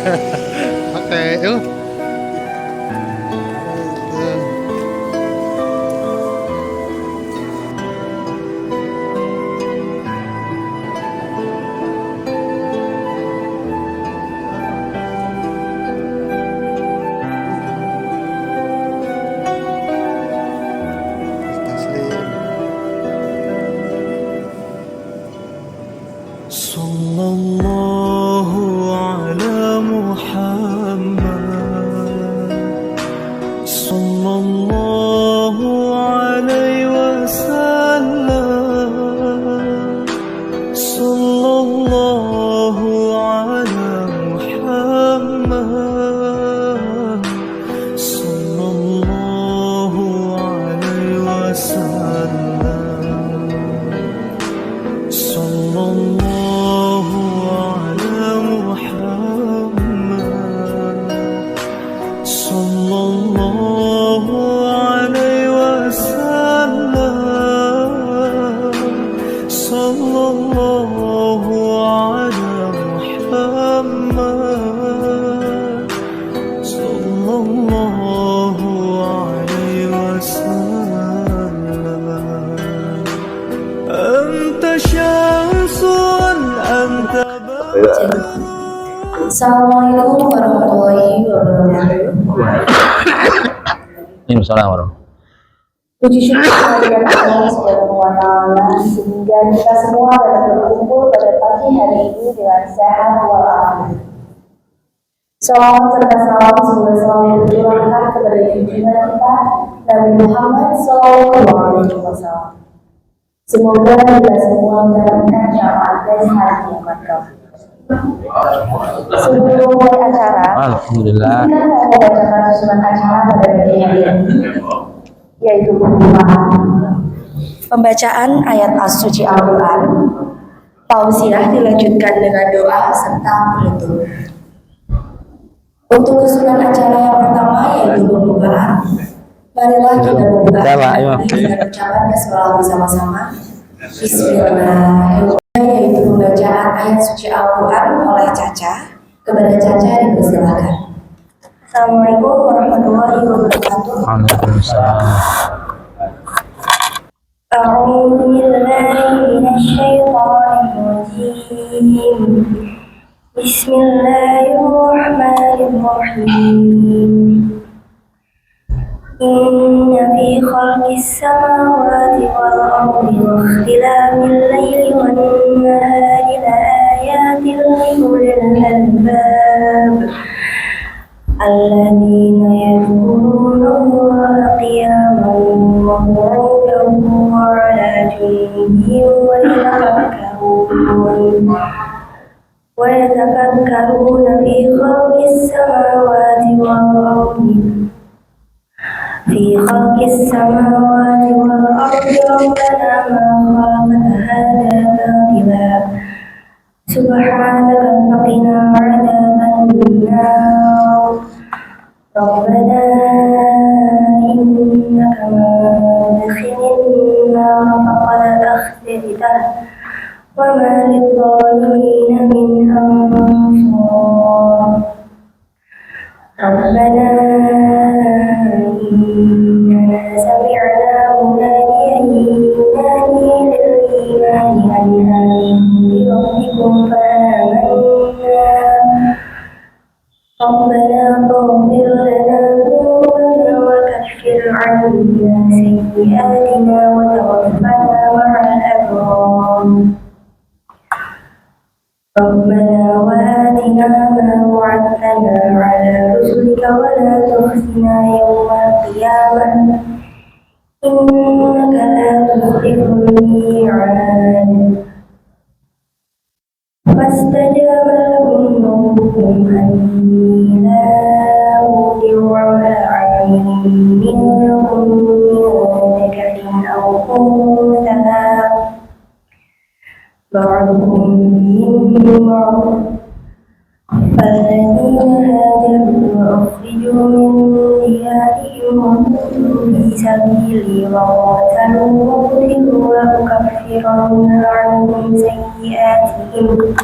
Oke, yuk. Taslim. Sallallahu ala Muhammad, sallallahu alaihi wasallam, sallallahu ala Muhammad, sallallahu alaihi wasallam, sallallahu ala Muhammad, sallallahu alaihi wasallam, sallallahu ala Muhammad, sallallahu alaihi wasallam. Anta syamsun anta Assalamualaikum warahmatullahi wabarakatuh. Assalamualaikum. Puji syukur kehadirat Allah Subhanahu wa Ta'ala sehingga kita semua dapat berkumpul pada pagi hari ini dengan sehat walafiat. Salawat serta salam semoga selalu tercurahkan kepada junjungan kita Nabi Muhammad SAW. Semoga kita semua mendapatkan syafaat dan hari yang berkah. Sebelum mulai acara, Alhamdulillah. kita mau membacakan susunan acara pada bagian ini, yaitu pembacaan ayat as-suci Al-Quran, tausiah dilanjutkan dengan doa serta penutup. Untuk susunan acara yang pertama yaitu pembukaan, marilah kita membuka dengan ucapan basmalah bersama-sama. Bismillahirrahmanirrahim. Yaitu pembacaan ayat suci Al-Quran oleh Caca. Kepada Caca dipersilakan. Assalamualaikum warahmatullahi wabarakatuh. Waalaikumsalam. A'udzu billahi minasyaitonir rajim. Bismillahirrahmanirrahim. Inna fi khalqis samawati wal ardi wa ikhtilafil laili wan nahari la ayatin li ulil albab alladzina yadhkuruna Allaha qiyaman wa qu'udan wa 'ala junubihim wa yatafakkaruna fi khalqis samawati wal ardi في خلق السماوات والأرض ربنا ما خلقت هذا باطلا سبحانك فقنا عذاب النار ربنا إنك من تدخل النار فقد أخزيته وما للظالمين من أنصار ربنا إننا سمعنا مناديا ينادي للإيمان أن آمنوا بربكم فآمنا ربنا فاغفر لنا ذنوبنا وكفر عنا سيئاتنا وتوفنا مع الأبرار ربنا وآتنا ما وعدتنا على رسلك ولا تخزنا يوم القيامة إنك لا تخلف الميعاد فاستجاب لهم ربهم أني لا أضيع عمل منكم من ذكر أو أنثى بعضهم من بعض فالذين هاجروا وأخرجوا من ديارهم وقتلوا في سبيلي وقاتلوا وقتلوا لأكفرن عنهم سيئاتهم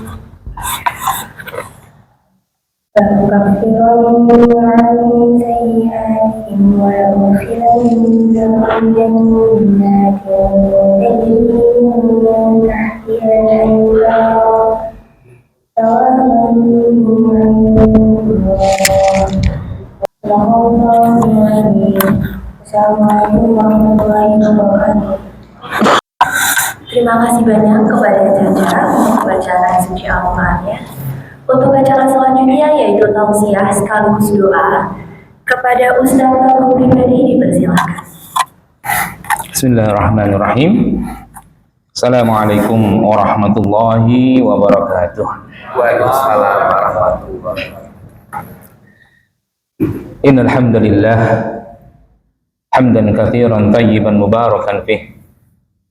فَأُكَفِّرَنَّ عَنْهُمْ سَيِّئَاتِهِمْ وَلَأُدْخِلَنَّهُمْ جَنَّاتٍ تَجْرِي مِن تَحْتِهَا الْأَنْهَارُ ثَوَابًا مِنْ عِندِ اللَّهِ وَاللَّهُ عَلِيمٌ. Assalamualaikum warahmatullahi wabarakatuh. Terima kasih banyak kepada Caca untuk bacaan suci Al-Qurannya. Untuk acara selanjutnya yaitu tausiah sekaligus doa kepada Ustaz Abu pribadi dipersilakan. Bismillahirrahmanirrahim. Assalamualaikum warahmatullahi wabarakatuh. Waalaikumsalam warahmatullahi wabarakatuh. Innal hamdalillah hamdan katsiran tayyiban mubarakan fih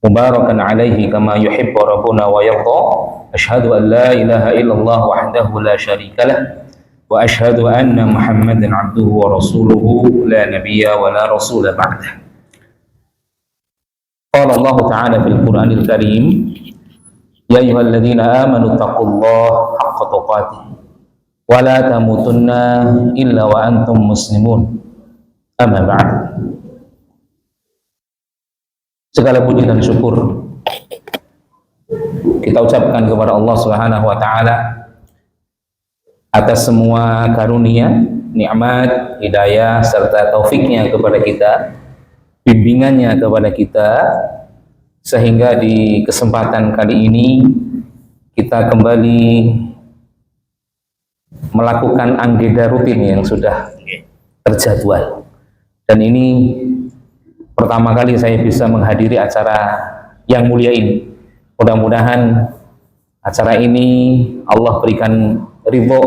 mubarakan alaihi kama yuhibbu rabbuna wa yarda. Asyhadu an la ilaha illallah wahdahu la syarikalah wa asyhadu anna Muhammadan abduhu wa rasuluhu la nabiyya wa la rasula ba'dah. Qala Allah ta'ala fil Qur'anil Karim, ya ayyuhalladzina amanu taqullaha haqqa tuqatih wa la tamutunna illa wa antum muslimun. Amma ba'd. Segala puji dan syukur kita ucapkan kepada Allah Subhanahu wa taala atas semua karunia, nikmat, hidayah serta taufiknya kepada kita, bimbingannya kepada kita, sehingga di kesempatan kali ini kita kembali melakukan anggeda rutin yang sudah terjadwal. Dan ini pertama kali saya bisa menghadiri acara yang mulia ini. Mudah-mudahan acara ini Allah berikan ridho,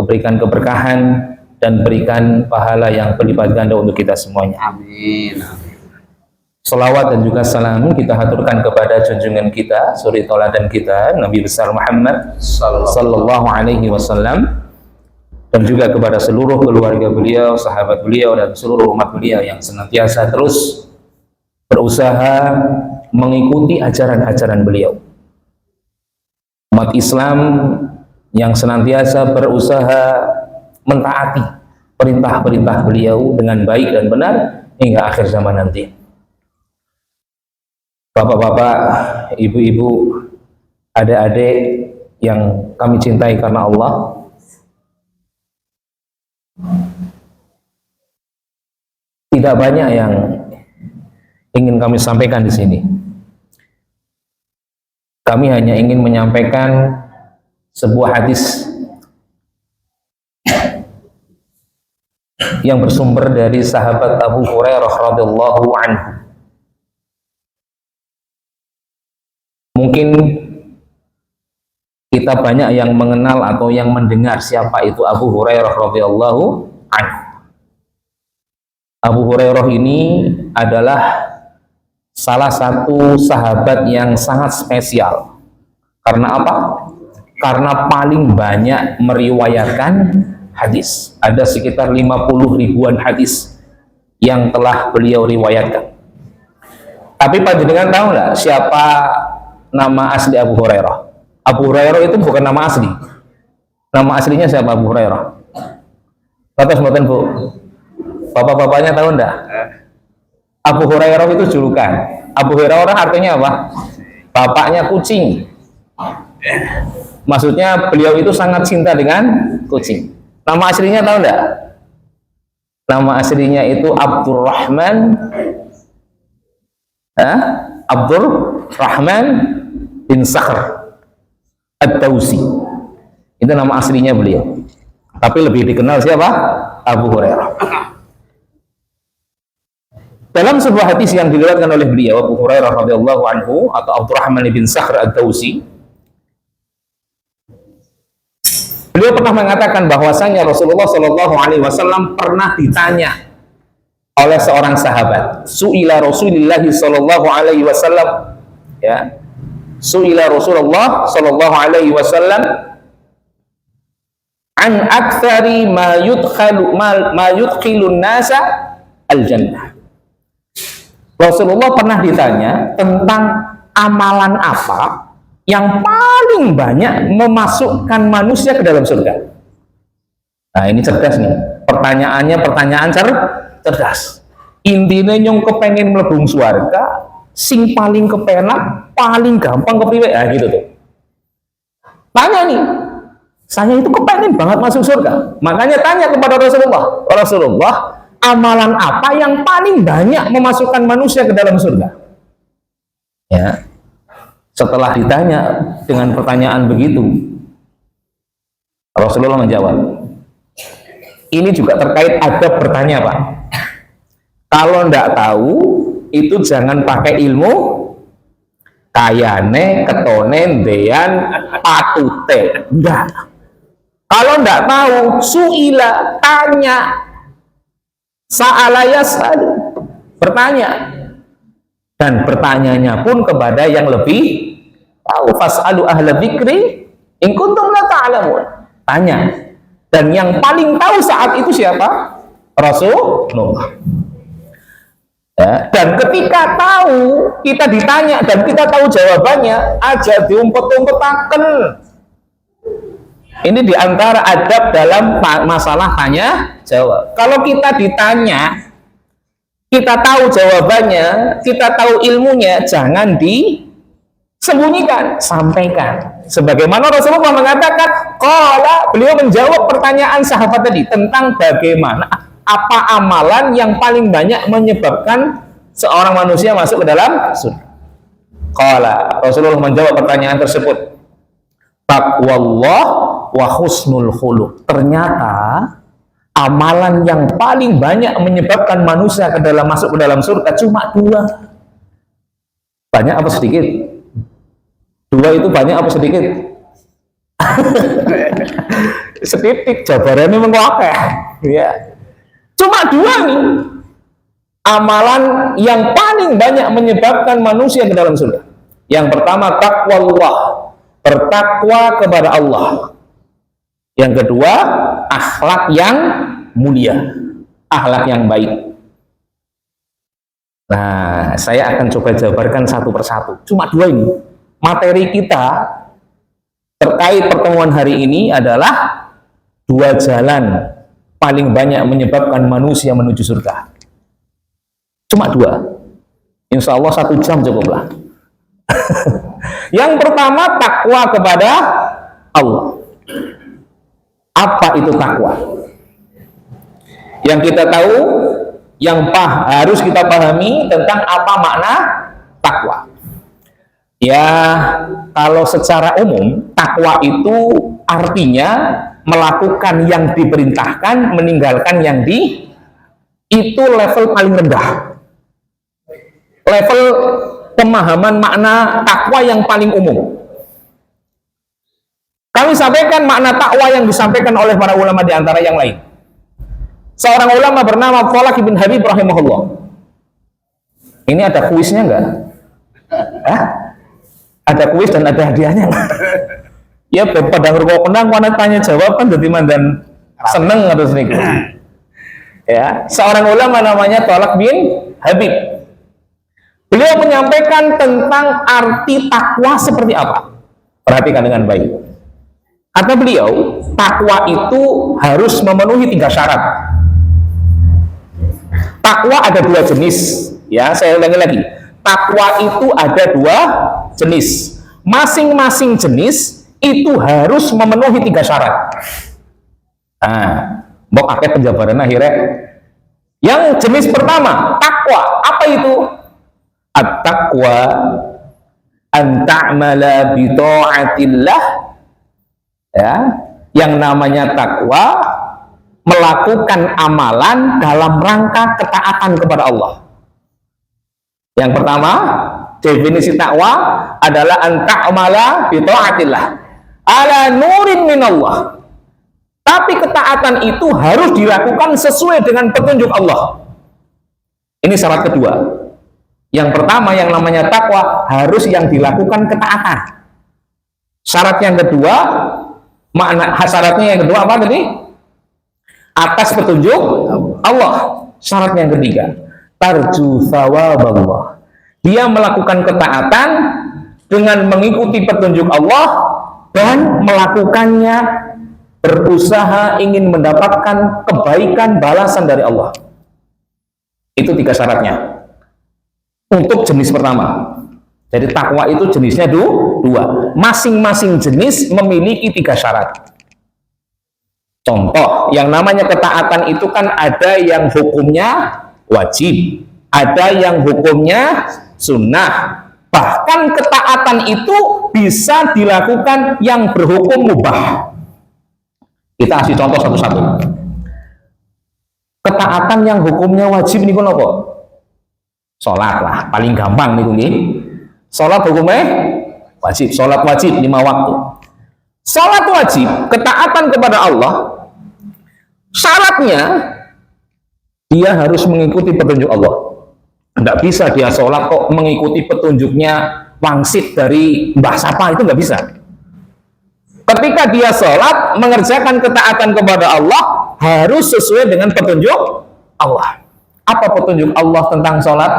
berikan keberkahan, dan berikan pahala yang berlipat ganda untuk kita semuanya. Amin. Salawat dan juga salam kita haturkan kepada junjungan kita, suri tauladan kita, Nabi besar Muhammad sallallahu alaihi wasallam, dan juga kepada seluruh keluarga beliau, sahabat beliau, dan seluruh umat beliau yang senantiasa terus berusaha mengikuti ajaran-ajaran beliau. Umat Islam yang senantiasa berusaha mentaati perintah-perintah beliau dengan baik dan benar hingga akhir zaman nanti. Bapak-bapak, ibu-ibu, adik-adik yang kami cintai karena Allah, tidak banyak yang ingin kami sampaikan di sini. Kami hanya ingin menyampaikan sebuah hadis yang bersumber dari sahabat Abu Hurairah radhiyallahu anhu. Mungkin kita banyak yang mengenal atau yang mendengar siapa itu Abu Hurairah radhiyallahu anhu. Abu Hurairah ini adalah salah satu sahabat yang sangat spesial. Karena apa? Karena paling banyak meriwayatkan hadis. Ada sekitar 50 ribuan hadis yang telah beliau riwayatkan. Tapi panjenengan tahu nggak siapa nama asli Abu Hurairah? Abu Hurairah itu bukan nama asli. Nama aslinya siapa Abu Hurairah? Batas-batas Bu. Bapak-bapaknya tahu enggak? Abu Hurairah itu julukan. Abu Hurairah artinya apa? Bapaknya kucing. Maksudnya beliau itu sangat cinta dengan kucing. Nama aslinya tahu enggak? Nama aslinya itu Abdurrahman Abdurrahman bin Sakhr Ad-Dawsi. Itu nama aslinya beliau. Tapi lebih dikenal siapa? Abu Hurairah. Dalam sebuah hadis yang diriwayatkan oleh beliau Abu Hurairah radhiyallahu anhu atau Abdurrahman bin Sakhr Ad-Dawsi, beliau pernah mengatakan bahwasanya Rasulullah Shallallahu alaihi wasallam pernah ditanya oleh seorang sahabat. Su'ila Rasulullah Shallallahu alaihi wasallam, ya. Su'ila Rasulullah Shallallahu alaihi wasallam an aktsari ma yudkhilun nasa al-jannah. Rasulullah pernah ditanya tentang amalan apa yang paling banyak memasukkan manusia ke dalam surga. Nah, ini cerdas nih. Pertanyaannya pertanyaan cerdas. Intinya nyong kepengen melebung swarga, sing paling kepenak, paling gampang kepriwe, ya gitu tuh. Tanya nih, saya itu kepengen banget masuk surga. Makanya tanya kepada Rasulullah, Rasulullah, amalan apa yang paling banyak memasukkan manusia ke dalam surga? Ya. Setelah ditanya dengan pertanyaan begitu, Rasulullah menjawab. Ini juga terkait adab bertanya, Pak. Kalau ndak tahu, itu jangan pakai ilmu kayane, ketone, dean, patute. Enggak. Kalau ndak tahu, suila, tanya. Sa'ala yas'al, bertanya. Dan bertanyanya pun kepada yang lebih tahu. Fas'alu ahla dzikri in kuntum la ta'lamun. Tanya. Dan yang paling tahu saat itu siapa? Rasulullah. Ya, dan ketika tahu, kita ditanya dan kita tahu jawabannya, aja diumpet-umpetaken. Ini diantara adab dalam masalah tanya jawab. Kalau kita ditanya, kita tahu jawabannya, kita tahu ilmunya, jangan disembunyikan, sampaikan. Sebagaimana Rasulullah mengatakan, beliau menjawab pertanyaan sahabat tadi tentang bagaimana, apa amalan yang paling banyak menyebabkan seorang manusia masuk ke dalam surga. Rasulullah menjawab pertanyaan tersebut, taqwallah wa husnul khuluq. Ternyata amalan yang paling banyak menyebabkan manusia masuk ke dalam surga cuma 2. Banyak apa sedikit? 2 itu banyak apa sedikit? Sedikit, jabarannya mengwakeh. Ya. Cuma 2 nih amalan yang paling banyak menyebabkan manusia ke dalam surga. Yang pertama, taqwallah, bertakwa kepada Allah. Yang kedua, akhlak yang mulia, akhlak yang baik. Nah, saya akan coba jabarkan satu persatu. Cuma 2 ini. Materi kita terkait pertemuan hari ini adalah 2 jalan paling banyak menyebabkan manusia menuju surga. Cuma 2. Insya Allah 1 jam cukuplah. Yang pertama, takwa kepada Allah. Apa itu takwa? Yang kita tahu, yang harus kita pahami tentang apa makna takwa. Ya, kalau secara umum, takwa itu artinya melakukan yang diperintahkan, meninggalkan yang itu level paling rendah. Level pemahaman makna takwa yang paling umum. Kami sampaikan makna takwa yang disampaikan oleh para ulama di antara yang lain. Seorang ulama bernama Thalaq bin Habib rahimahullah. Ini ada kuisnya enggak? Ada kuis dan ada hadiahnya enggak? Ya, pada ngerukau penang, mana tanya jawaban jadi mandan seneng atau sedikit. Ya, seorang ulama namanya Thalaq bin Habib. Beliau menyampaikan tentang arti takwa seperti apa. Perhatikan dengan baik. Kata beliau, takwa itu harus memenuhi 3 syarat. Takwa ada 2 jenis. Ya, saya ulangi lagi. Takwa itu ada 2 jenis. Masing-masing jenis itu harus memenuhi 3 syarat. Nah, mau pakai penjabaran akhirnya. Yang jenis pertama, takwa. Apa itu? At-taqwa an ta'mala bi ta'atillah. Ya, yang namanya takwa melakukan amalan dalam rangka ketaatan kepada Allah. Yang pertama, definisi takwa adalah an ta'mala bi ta'atillah ala nurin minallah. Tapi ketaatan itu harus dilakukan sesuai dengan petunjuk Allah. Ini syarat kedua. Yang pertama, yang namanya takwa harus yang dilakukan ketaatan. Syarat yang kedua, syaratnya yang kedua apa tadi? Atas petunjuk Allah. Syarat yang ketiga, tarju thawaballah. Dia melakukan ketaatan dengan mengikuti petunjuk Allah dan melakukannya berusaha ingin mendapatkan kebaikan balasan dari Allah. Itu 3 syaratnya untuk jenis pertama. Jadi takwa itu jenisnya 2. Masing-masing jenis memiliki 3 syarat. Contoh, yang namanya ketaatan itu kan ada yang hukumnya wajib, ada yang hukumnya sunnah. Bahkan ketaatan itu bisa dilakukan yang berhukum mubah. Kita kasih contoh satu-satu. Ketaatan yang hukumnya wajib niku napa? Salat lah, paling gampang niku nggih. Salat hukumnya wajib, salat wajib 5 waktu. Salat wajib, ketaatan kepada Allah, syaratnya dia harus mengikuti petunjuk Allah. Tidak bisa dia sholat kok mengikuti petunjuknya wangsit dari Mbah Sapa, itu nggak bisa. Ketika dia sholat mengerjakan ketaatan kepada Allah harus sesuai dengan petunjuk Allah. Apa petunjuk Allah tentang sholat?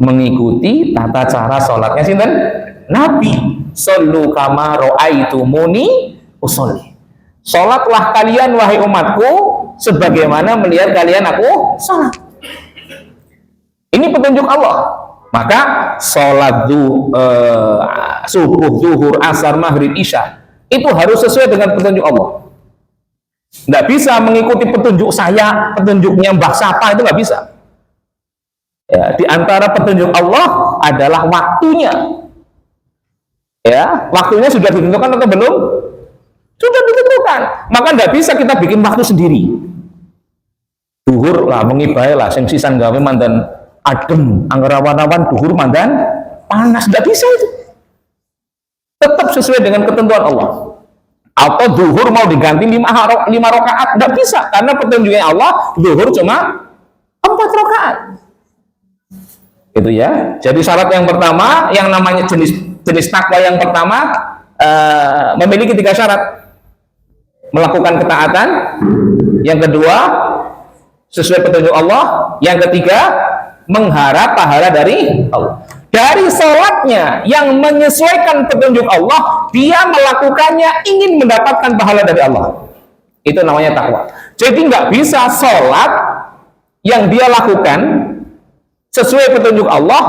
Mengikuti tata cara sholatnya sinten? Nabi. Shollu kama ra'aitumuni usolli. Sholatlah kalian wahai umatku sebagaimana melihat kalian aku sholat. Ini petunjuk Allah. Maka sholat subuh, zuhur, asar, maghrib, isya itu harus sesuai dengan petunjuk Allah. Nggak bisa mengikuti petunjuk saya, petunjuknya Mbah Sapa, itu nggak bisa. Ya, di antara petunjuk Allah adalah waktunya. Ya, waktunya sudah ditentukan atau belum? Sudah ditentukan. Maka nggak bisa kita bikin waktu sendiri. Duhur lah, mengibai lah, sing sisan gawe mandan adem, anggerawan-awan duhur mandan panas, nggak bisa itu. Tetap sesuai dengan ketentuan Allah. Atau duhur mau diganti 5 rakaat, nggak bisa, karena petunjuknya Allah duhur cuma 4 rakaat. Itu ya. Jadi syarat yang pertama, yang namanya jenis takwa yang pertama memiliki 3 syarat. Melakukan ketaatan. Yang kedua, sesuai petunjuk Allah. Yang ketiga, mengharap pahala dari Allah. Dari sholatnya yang menyesuaikan petunjuk Allah, dia melakukannya ingin mendapatkan pahala dari Allah. Itu namanya takwa. Jadi nggak bisa sholat yang dia lakukan sesuai petunjuk Allah,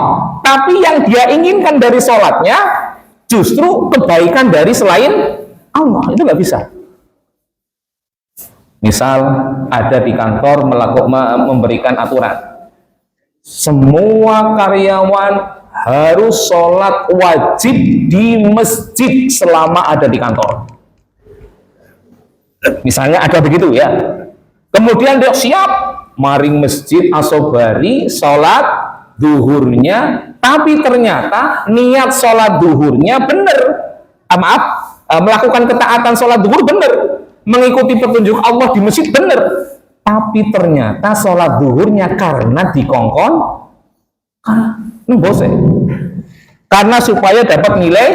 tapi yang dia inginkan dari sholatnya justru kebaikan dari selain Allah. Itu nggak bisa. Misal ada di kantor memberikan aturan, semua karyawan harus sholat wajib di masjid selama ada di kantor. Misalnya ada begitu ya. Kemudian dia siap maring masjid asobari sholat duhurnya, tapi ternyata niat sholat duhurnya benar. Melakukan ketaatan sholat duhur benar, mengikuti petunjuk Allah di masjid benar, tapi ternyata sholat duhurnya karena dikongkon bose, karena supaya dapat nilai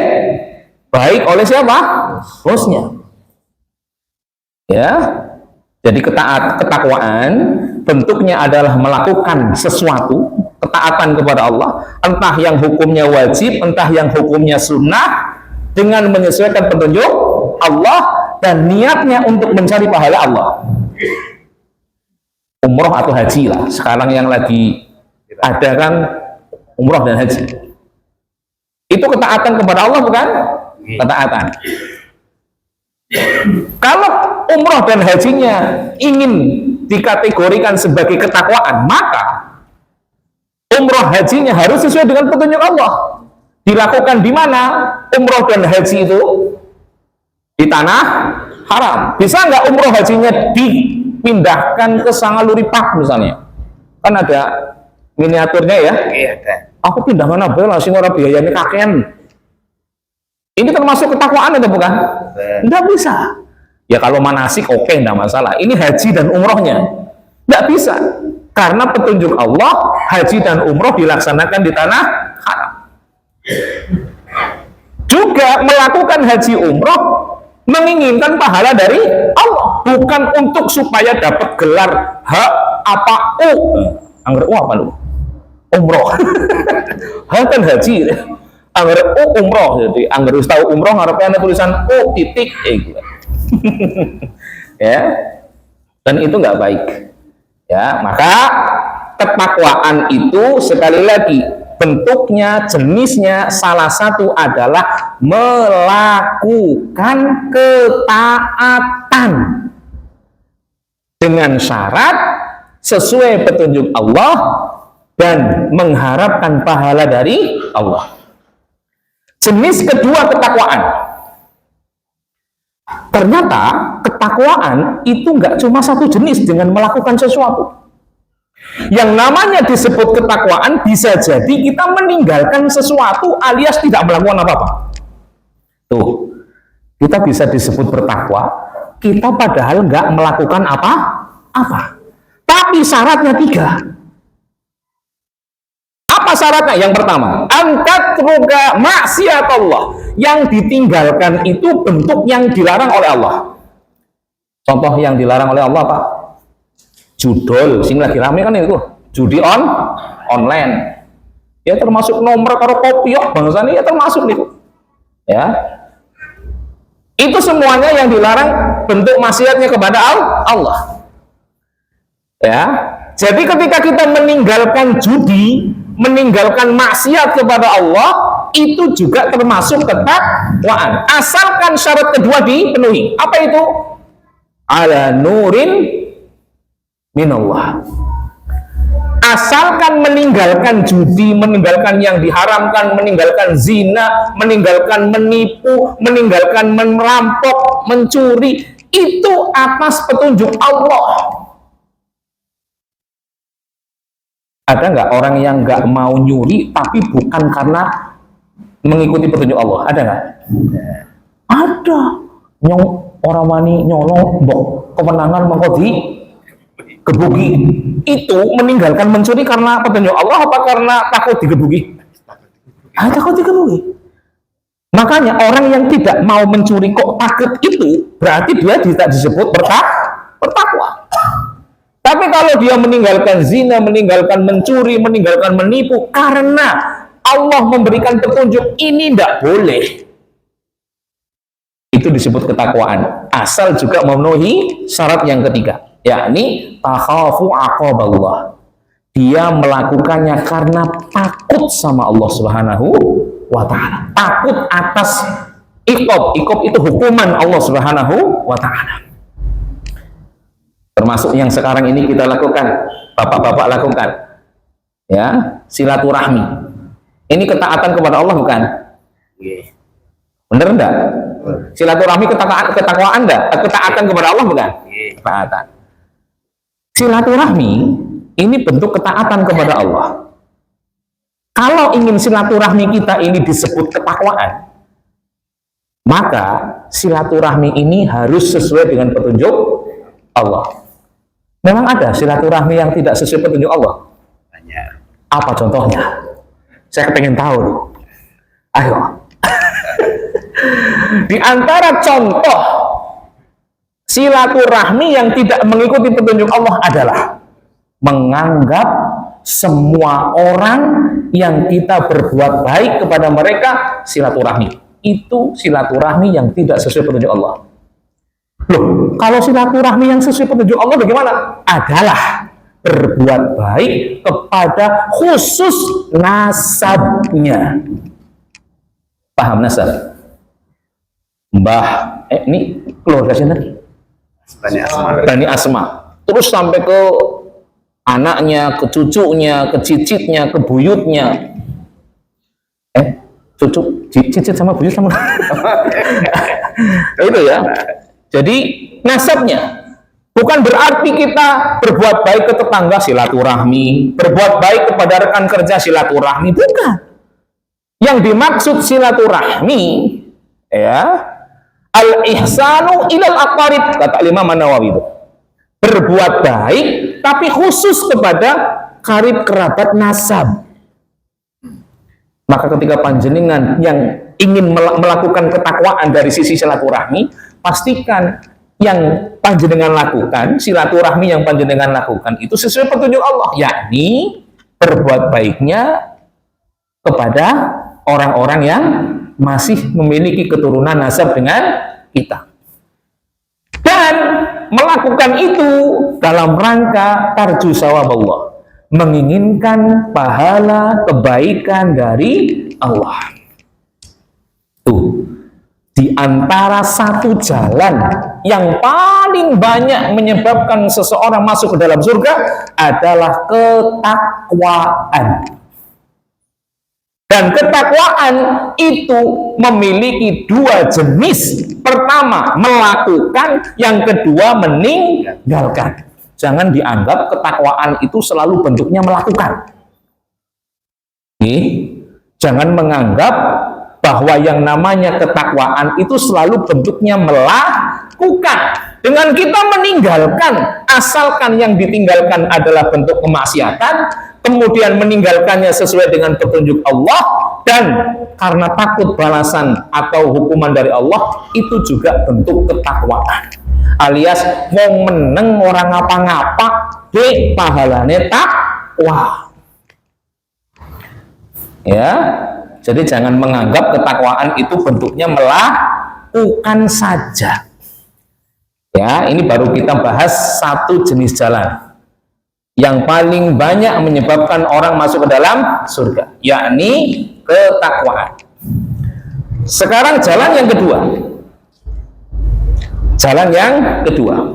baik oleh siapa? Bosnya. Ya, jadi ketakwaan bentuknya adalah melakukan sesuatu ketaatan kepada Allah, entah yang hukumnya wajib, entah yang hukumnya sunnah, dengan menyesuaikan petunjuk Allah dan niatnya untuk mencari pahala Allah. Umroh atau haji lah sekarang yang lagi ada kan, umroh dan haji. Itu ketaatan kepada Allah bukan? Ketaatan. Kalau umroh dan hajinya ingin dikategorikan sebagai ketakwaan, maka umroh hajinya harus sesuai dengan petunjuk Allah. Dilakukan di mana umroh dan haji itu? Di tanah haram. Bisa nggak umroh hajinya dipindahkan ke Sangaluri Park misalnya? Kan ada miniaturnya ya. Iya, ada. Aku pindah mana bela sing ora biayanya kakean. Ini termasuk ketakwaan atau bukan? Nggak bisa. Ya kalau manasik oke, nggak masalah. Ini haji dan umrohnya nggak bisa, karena petunjuk Allah haji dan umroh dilaksanakan di tanah haram. Juga melakukan haji umroh menginginkan pahala dari Allah, bukan untuk supaya dapat gelar apa apa lu umroh. Kan haji Angger umroh, jadi angger wis tau umroh ngarepnya ada tulisan titik gitu. Ya, dan itu nggak baik. Ya, maka ketakwaan itu sekali lagi bentuknya, jenisnya salah satu adalah melakukan ketaatan dengan syarat sesuai petunjuk Allah dan mengharapkan pahala dari Allah. Jenis kedua ketakwaan. Ternyata ketakwaan itu nggak cuma satu jenis dengan melakukan sesuatu. Yang namanya disebut ketakwaan bisa jadi kita meninggalkan sesuatu alias tidak melakukan apa-apa. Tuh, kita bisa disebut bertakwa, kita padahal nggak melakukan apa-apa. Tapi syaratnya 3. Apa syaratnya? Yang pertama, antatruka maksiat Allah. Yang ditinggalkan itu bentuk yang dilarang oleh Allah. Contoh yang dilarang oleh Allah apa? Judol, sing lagi rame kan itu, judi online. Ya termasuk nomor karo kopiok bangsa ini ya termasuk itu. Ya. Itu semuanya yang dilarang bentuk maksiatnya kepada Allah. Ya. Jadi ketika kita meninggalkan judi, meninggalkan maksiat kepada Allah, itu juga termasuk ketakwaan. Asalkan syarat kedua dipenuhi. Apa itu? Ala nurin minallah. Asalkan meninggalkan judi, meninggalkan yang diharamkan, meninggalkan zina, meninggalkan menipu, meninggalkan merampok, mencuri, itu atas petunjuk Allah. Ada nggak orang yang nggak mau nyuri tapi bukan karena mengikuti petunjuk Allah? Ada nggak? Ada. Nyong orang wani nyolong mbok kemenangan mengkodi gebuki. Itu meninggalkan mencuri karena petunjuk Allah apa karena takut digebuki? Takut digebuki. Makanya orang yang tidak mau mencuri kok takut itu berarti dia tidak disebut bertakwa. Tapi kalau dia meninggalkan zina, meninggalkan mencuri, meninggalkan menipu karena Allah memberikan petunjuk ini tidak boleh, itu disebut ketakwaan. Asal juga memenuhi syarat yang ketiga, yakni takhafu aqaballah. Dia melakukannya karena takut sama Allah Subhanahu wa Ta'ala. Takut atas iqab. Iqab itu hukuman Allah Subhanahu wa Ta'ala. Termasuk yang sekarang ini kita lakukan, bapak-bapak lakukan, ya, silaturahmi. Ini ketaatan kepada Allah bukan? Bener enggak? Silaturahmi ketakwaan enggak? Ketaatan kepada Allah bukan? Ketaatan. Silaturahmi ini bentuk ketaatan kepada Allah. Kalau ingin silaturahmi kita ini disebut ketakwaan, maka silaturahmi ini harus sesuai dengan petunjuk Allah. Memang ada silaturahmi yang tidak sesuai petunjuk Allah? Banyak. Apa contohnya? Saya pengen tahu. Ayo. Di antara contoh silaturahmi yang tidak mengikuti petunjuk Allah adalah menganggap semua orang yang kita berbuat baik kepada mereka silaturahmi. Itu silaturahmi yang tidak sesuai petunjuk Allah. Loh, kalau silaturahmi yang sesuai petunjuk Allah bagaimana? Adalah berbuat baik kepada khusus nasabnya. Paham nasab? Mbah, ini keluarga siapa? Bani Asma. Terus sampai ke anaknya, ke cucunya, ke cicitnya, ke buyutnya. Cucu, cicit sama buyut sama. Itu ya. Jadi nasabnya bukan berarti kita berbuat baik ke tetangga silaturahmi, berbuat baik kepada rekan kerja silaturahmi, bukan. Yang dimaksud silaturahmi ya al-ihsanu ilal aqarib, kata Imam An-Nawawi itu. Berbuat baik tapi khusus kepada karib kerabat nasab. Maka ketika panjenengan yang ingin melakukan ketakwaan dari sisi silaturahmi, pastikan yang panjenengan lakukan, silaturahmi yang panjenengan lakukan itu sesuai petunjuk Allah, yakni berbuat baiknya kepada orang-orang yang masih memiliki keturunan nasab dengan kita. Dan melakukan itu dalam rangka tarju sawab Allah, menginginkan pahala kebaikan dari Allah. Tuh, di antara satu jalan yang paling banyak menyebabkan seseorang masuk ke dalam surga adalah ketakwaan. Dan ketakwaan itu memiliki dua jenis. Pertama, melakukan. Yang kedua, meninggalkan. Jangan dianggap ketakwaan itu selalu bentuknya melakukan. Jangan menganggap bahwa yang namanya ketakwaan itu selalu bentuknya melakukan. Dengan kita meninggalkan, asalkan yang ditinggalkan adalah bentuk kemaksiatan, kemudian meninggalkannya sesuai dengan petunjuk Allah, dan karena takut balasan atau hukuman dari Allah, itu juga bentuk ketakwaan. Alias mau meneng orang ngapa-ngapa, de pahalane takwa. Ya, jadi jangan menganggap ketakwaan itu bentuknya melakukan saja. Ya, ini baru kita bahas satu jenis jalan yang paling banyak menyebabkan orang masuk ke dalam surga, yakni ketakwaan. Sekarang jalan yang kedua. Jalan yang kedua.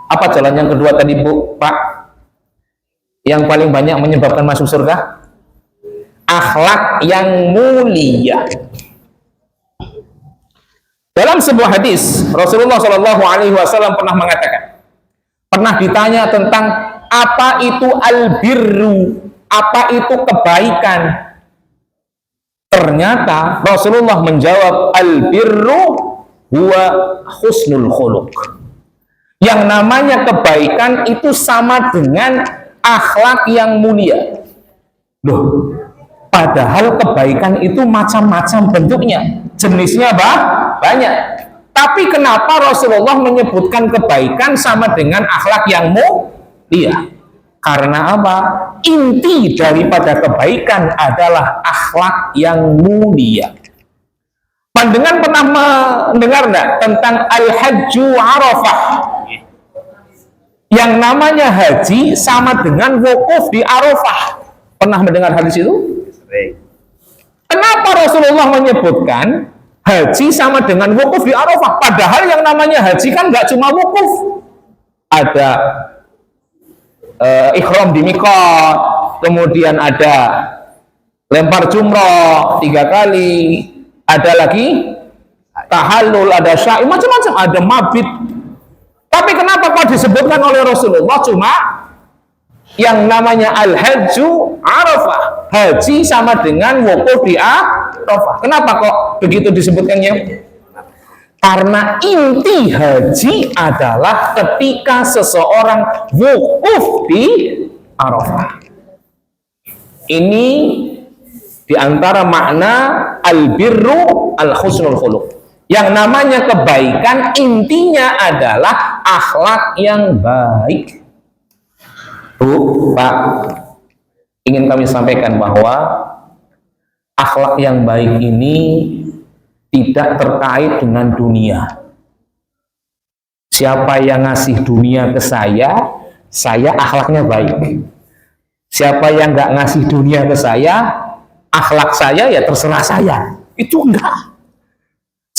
Apa jalan yang kedua tadi, Bu, Pak? Yang paling banyak menyebabkan masuk surga? Akhlak yang mulia. Dalam sebuah hadis, Rasulullah Shallallahu Alaihi Wasallam pernah mengatakan, pernah ditanya tentang apa itu albirru, apa itu kebaikan. Ternyata Rasulullah menjawab, albirru huwa husnul khuluq. Yang namanya kebaikan itu sama dengan akhlak yang mulia. Loh, padahal kebaikan itu macam-macam bentuknya, jenisnya banyak. Tapi kenapa Rasulullah menyebutkan kebaikan sama dengan akhlak yang mulia? Karena apa? Inti daripada kebaikan adalah akhlak yang mulia. Pandangan pernah mendengar enggak tentang al-hajju arafah? Yang namanya haji sama dengan wukuf di Arafah. Pernah mendengar hadis itu? Kenapa Rasulullah menyebutkan haji sama dengan wukuf di Arafah? Padahal yang namanya haji kan nggak cuma wukuf. Ada ihram di miqat, kemudian ada lempar jumroh 3 kali, ada lagi tahallul, ada sya'i, macam-macam, ada mabit. Tapi kenapa kok disebutkan oleh Rasulullah cuma yang namanya al-hajju arafah, haji sama dengan wukuf di Arafah? Kenapa kok begitu disebutkannya? Karena inti haji adalah ketika seseorang wukuf di Arafah. Ini diantara makna al-birru al-husnul khuluq. Yang namanya kebaikan intinya adalah akhlak yang baik. Bu, Pak, ingin kami sampaikan bahwa akhlak yang baik ini tidak terkait dengan dunia. Siapa yang ngasih dunia ke saya akhlaknya baik. Siapa yang nggak ngasih dunia ke saya, akhlak saya ya terserah saya. Itu enggak.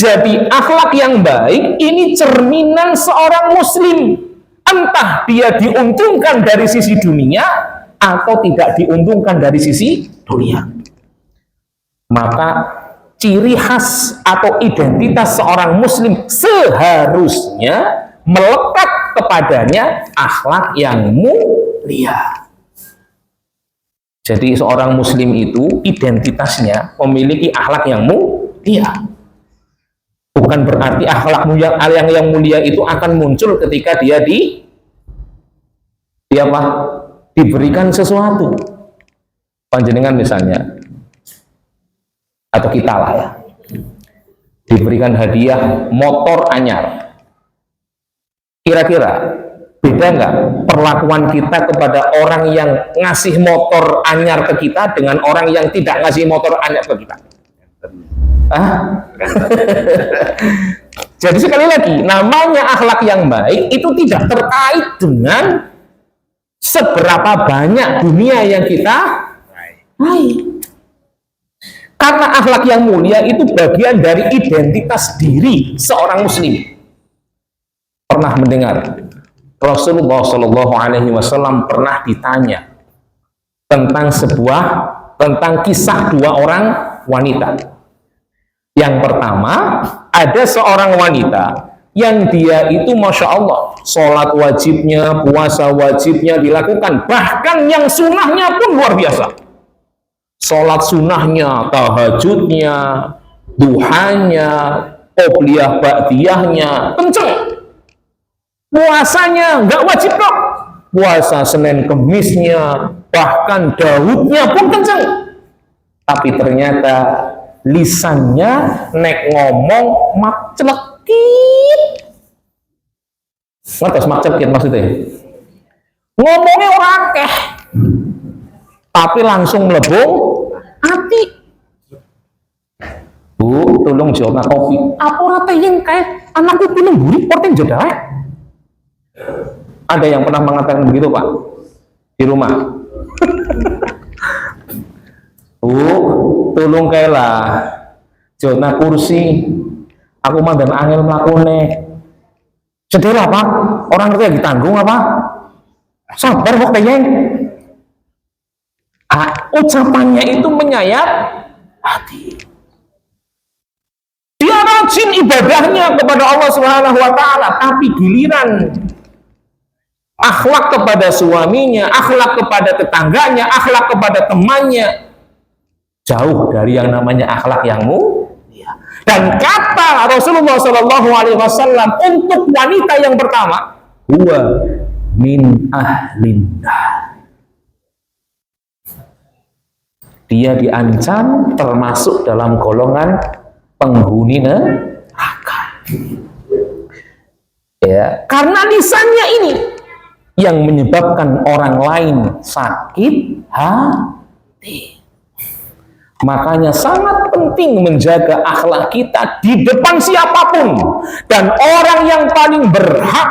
Jadi akhlak yang baik ini cerminan seorang muslim. Entah dia diuntungkan dari sisi dunia atau tidak diuntungkan dari sisi dunia. Maka ciri khas atau identitas seorang muslim seharusnya melekat kepadanya akhlak yang mulia. Jadi seorang muslim itu identitasnya memiliki akhlak yang mulia. Bukan berarti akhlak yang mulia itu akan muncul ketika dia diberikan sesuatu. Panjenengan misalnya, atau kita lah ya, diberikan hadiah motor anyar. Kira-kira Beda nggak perlakuan kita kepada orang yang ngasih motor anyar ke kita dengan orang yang tidak ngasih motor anyar ke kita? Jadi sekali lagi, namanya akhlak yang baik itu tidak terkait dengan seberapa banyak dunia yang kita raih. Karena akhlak yang mulia itu bagian dari identitas diri seorang muslim. Pernah mendengar Rasulullah Shallallahu Alaihi Wasallam pernah ditanya tentang kisah dua orang wanita. Yang pertama, ada seorang wanita yang dia itu Masya Allah, sholat wajibnya, puasa wajibnya dilakukan, bahkan yang sunnahnya pun luar biasa. Sholat sunnahnya, tahajudnya, duhanya, qobliyah ba'diyahnya kenceng. Puasanya nggak wajib kok, puasa Senin Kemisnya, bahkan Daudnya pun kenceng. Tapi ternyata lisannya nek ngomong makcelekit. Ngertos makcelekit maksudnya? Ngomongnya orang akeh, tapi langsung melebung hati. Bu, tolong jawab kopi. Apa rata yang kayak anakku pilih buri, porting jodoh. Ada yang pernah mengatakan begitu Pak di rumah? Bu, tolong kailah jona kursi, aku mandan angel mlakune. Sedih Pak, orang ngerti yang ditanggung apa? Sabar kok kayaknya. Ucapannya itu menyayat hati. Dia rajin ibadahnya kepada Allah Subhanahu wa taala, tapi giliran akhlak kepada suaminya, akhlak kepada tetangganya, akhlak kepada temannya jauh dari yang namanya akhlak yang mulia. Dan kata Rasulullah Shallallahu Alaihi Wasallam untuk wanita yang pertama, huwa min ahlinnar. Dia diancam termasuk dalam golongan penghuni neraka. Ya, karena lisannya ini yang menyebabkan orang lain sakit hati. Makanya sangat penting menjaga akhlak kita di depan siapapun. Dan orang yang paling berhak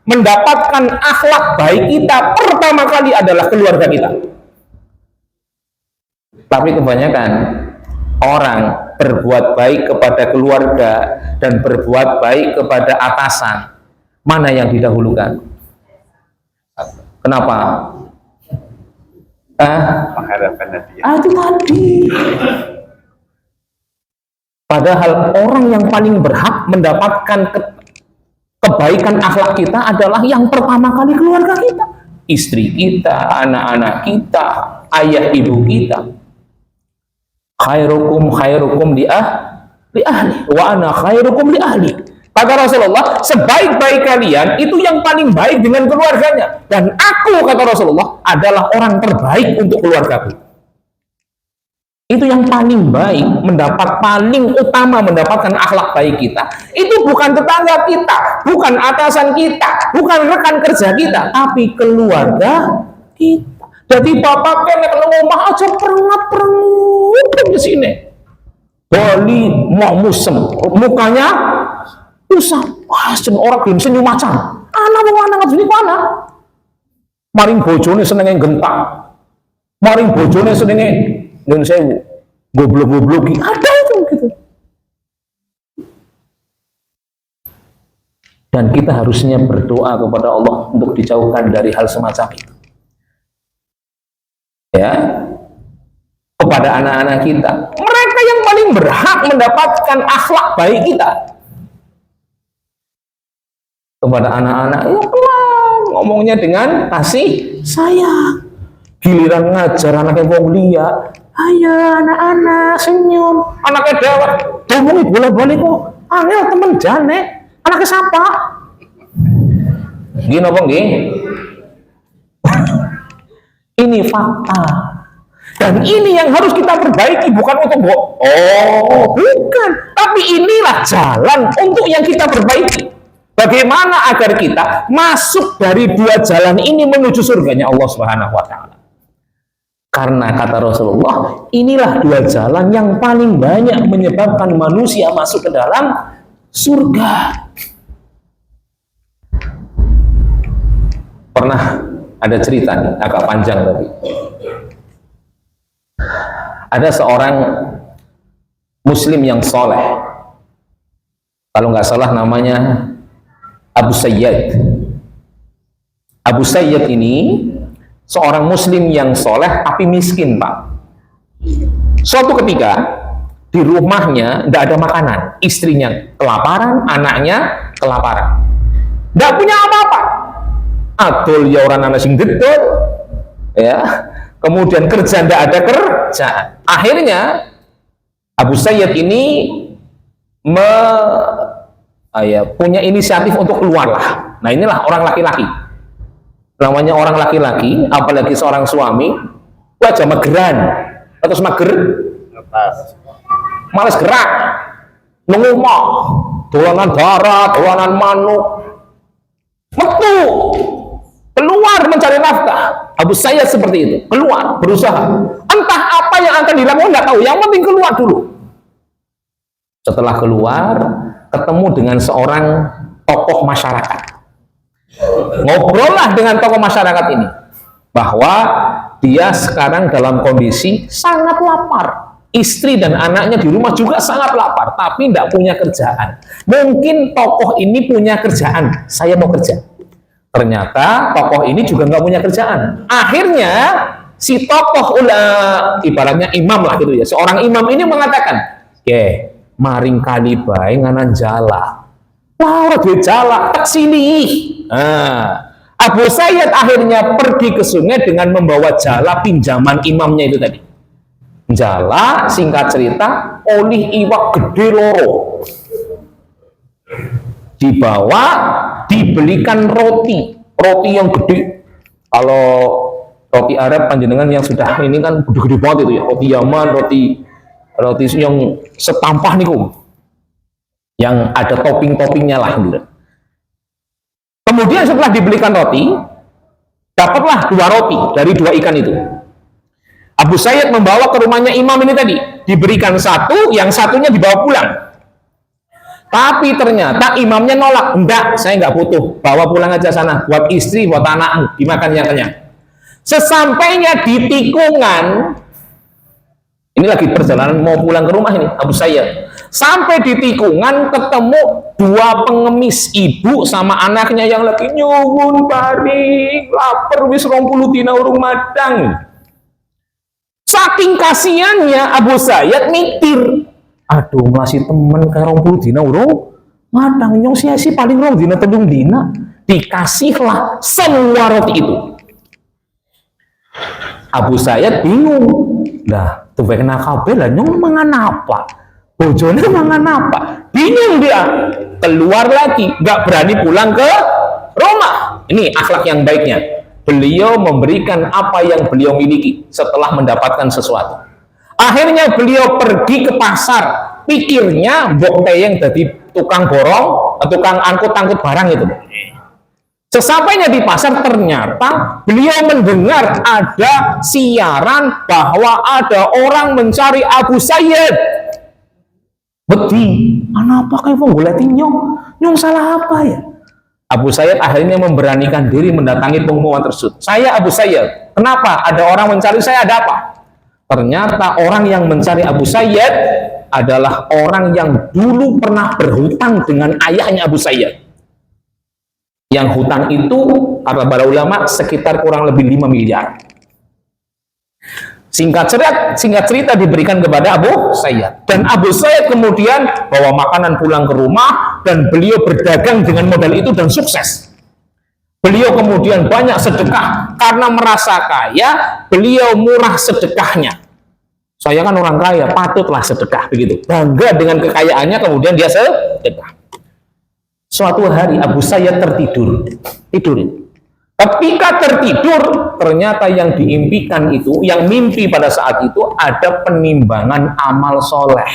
mendapatkan akhlak baik kita pertama kali adalah keluarga kita. Tapi kebanyakan orang berbuat baik kepada keluarga dan berbuat baik kepada atasan. Mana yang didahulukan? Kenapa? Mengharapkan hadiah. Itu tadi. Padahal orang yang paling berhak mendapatkan kebaikan akhlak kita adalah yang pertama kali keluarga kita. Istri kita, anak-anak kita, ayah ibu kita. Khairukum li ahli wa ana khairukum li ahli. Kata Rasulullah, sebaik-baik kalian itu yang paling baik dengan keluarganya. Dan aku, kata Rasulullah, adalah orang terbaik untuk keluargaku. Itu yang paling baik, paling utama mendapatkan akhlak baik kita. Itu bukan tetangga kita, bukan atasan kita, bukan rekan kerja kita, tapi keluarga kita. Jadi bapak kene kalau ngomong aja perengat-perengut di sini. Bali mau musem, mukanya usah. Wah, orang belum senyum macan. Anak mau anak ngajeni ku anak. Maring bojone senenge gentak. Maring bojone senenge nyun sewu. Goblok-gobloki. Ada itu gitu. Dan kita harusnya berdoa kepada Allah untuk dijauhkan dari hal semacam itu. Ya, kepada anak-anak kita, mereka yang paling berhak mendapatkan akhlak baik kita. Kepada anak-anak, ya pelan ngomongnya dengan kasih sayang. Giliran ngajar anaknya wong liya, ayo anak-anak senyum, anaknya dewek, ngomongi bolak-balik kok, angel temen jane, anaknya siapa? Gini apa nggih? Ini fakta. Dan ini yang harus kita perbaiki, bukan untuk bukan. Tapi inilah jalan untuk yang kita perbaiki. Bagaimana agar kita masuk dari dua jalan ini menuju surganya Allah Subhanahu wa taala? Karena kata Rasulullah, inilah dua jalan yang paling banyak menyebabkan manusia masuk ke dalam surga. Pernah ada cerita nih, agak panjang tapi. Ada seorang muslim yang soleh, kalau nggak salah namanya Abu Sayyid. Abu Sayyid ini seorang muslim yang soleh tapi miskin, Pak. Suatu ketika di rumahnya tidak ada makanan, istrinya kelaparan, anaknya kelaparan, tidak punya apa-apa. Adol ya orang anak sing gedol, ya. Kemudian kerja tidak ada kerjaan. Akhirnya Abu Sayyid ini punya inisiatif untuk keluarlah. Nah, inilah orang laki-laki. Namanya orang laki-laki, apalagi seorang suami, wajah mageran, atau mager, males gerak, nungumah, dolanan darah, dolanan manuk, metu, keluar mencari nafkah. Abu Sayyid seperti itu, keluar, berusaha. Entah apa yang akan dilakukan, nggak tahu. Yang penting keluar dulu. Setelah keluar, ketemu dengan seorang tokoh masyarakat. Ngobrollah dengan tokoh masyarakat ini bahwa dia sekarang dalam kondisi sangat lapar. Istri dan anaknya di rumah juga sangat lapar, tapi tidak punya kerjaan. Mungkin tokoh ini punya kerjaan. Saya mau kerja. Ternyata tokoh ini juga nggak punya kerjaan. Akhirnya si tokoh ibaratnya imam lah gitu ya. Seorang imam ini mengatakan, maring kali bae nganan jala. Wah, duit jala tak sini. Abu Sayyid akhirnya pergi ke sungai dengan membawa jala pinjaman imamnya itu tadi. Jala, singkat cerita, oleh iwak gede loro. Dibawa, dibelikan roti yang gede. Kalau roti Arab panjenengan yang sudah ini kan gede-gede banget itu ya. Roti Yaman, roti yang setampah niku, yang ada topping-toppingnya lah gitu. Kemudian setelah dibelikan roti, dapatlah 2 roti dari 2 ikan itu. Abu Sayyid membawa ke rumahnya imam ini tadi, diberikan 1, yang satunya dibawa pulang. Tapi ternyata imamnya nolak, enggak, saya enggak butuh, bawa pulang aja sana, buat istri, buat anakmu, dimakan yang kenyang. Sesampainya di tikungan, ini lagi perjalanan mau pulang ke rumah ini, Abu Sayyid. Sampai di tikungan ketemu 2 pengemis, ibu sama anaknya yang lagi nyuwun paring, lapar wis 20 dina urung madang. Saking kasihannya Abu Sayyid mikir, aduh masih temen kayak 20 dina urung madang, nyong sia-sia paling 2 dina 3 dina. Dikasihlah semua roti itu. Abu Sayyid bingung. Lah, tuh kena kabel lah, nyong mangan apa? Bojone mangan apa? Bingung dia. Keluar lagi, nggak berani pulang ke rumah. Ini akhlak yang baiknya. Beliau memberikan apa yang beliau miliki setelah mendapatkan sesuatu. Akhirnya beliau pergi ke pasar. Pikirnya mbok teyeng jadi tukang borong, tukang angkut-angkut barang itu. Sesampainya di pasar, ternyata beliau mendengar ada siaran bahwa ada orang mencari Abu Sayyid. Beti, apa kayak mau ngolatin nyong salah apa ya? Abu Sayyid akhirnya memberanikan diri mendatangi pengumuman tersebut. Saya Abu Sayyid, kenapa? Ada orang mencari saya, ada apa? Ternyata orang yang mencari Abu Sayyid adalah orang yang dulu pernah berhutang dengan ayahnya Abu Sayyid. Yang hutang itu, kata para ulama, sekitar kurang lebih 5 miliar. Singkat cerita diberikan kepada Abu Sayyid. Dan Abu Sayyid kemudian bawa makanan pulang ke rumah, dan beliau berdagang dengan modal itu dan sukses. Beliau kemudian banyak sedekah. Karena merasa kaya, beliau murah sedekahnya. Saya kan orang kaya, patutlah sedekah begitu. Bangga dengan kekayaannya, kemudian dia sedekah. Suatu hari Abu Sayyid tertidur. Ketika tertidur, ternyata yang diimpikan itu, yang mimpi pada saat itu ada penimbangan amal soleh.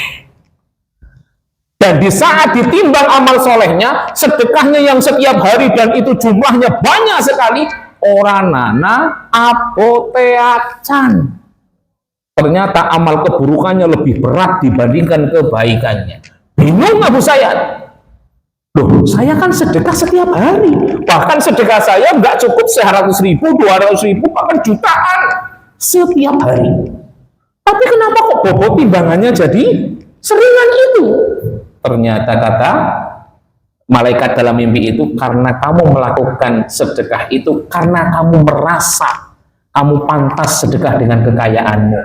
Dan di saat ditimbang amal solehnya, sedekahnya yang setiap hari dan itu jumlahnya banyak sekali, orang nana apoteacan. Ternyata amal keburukannya lebih berat dibandingkan kebaikannya. Bingung Abu Sayyad. Loh, saya kan sedekah setiap hari. Bahkan sedekah saya nggak cukup 100.000, 200.000, bahkan jutaan setiap hari. Tapi kenapa kok bobot timbangannya jadi seringan itu? Ternyata kata malaikat dalam mimpi itu, karena kamu melakukan sedekah itu karena kamu merasa kamu pantas sedekah dengan kekayaanmu,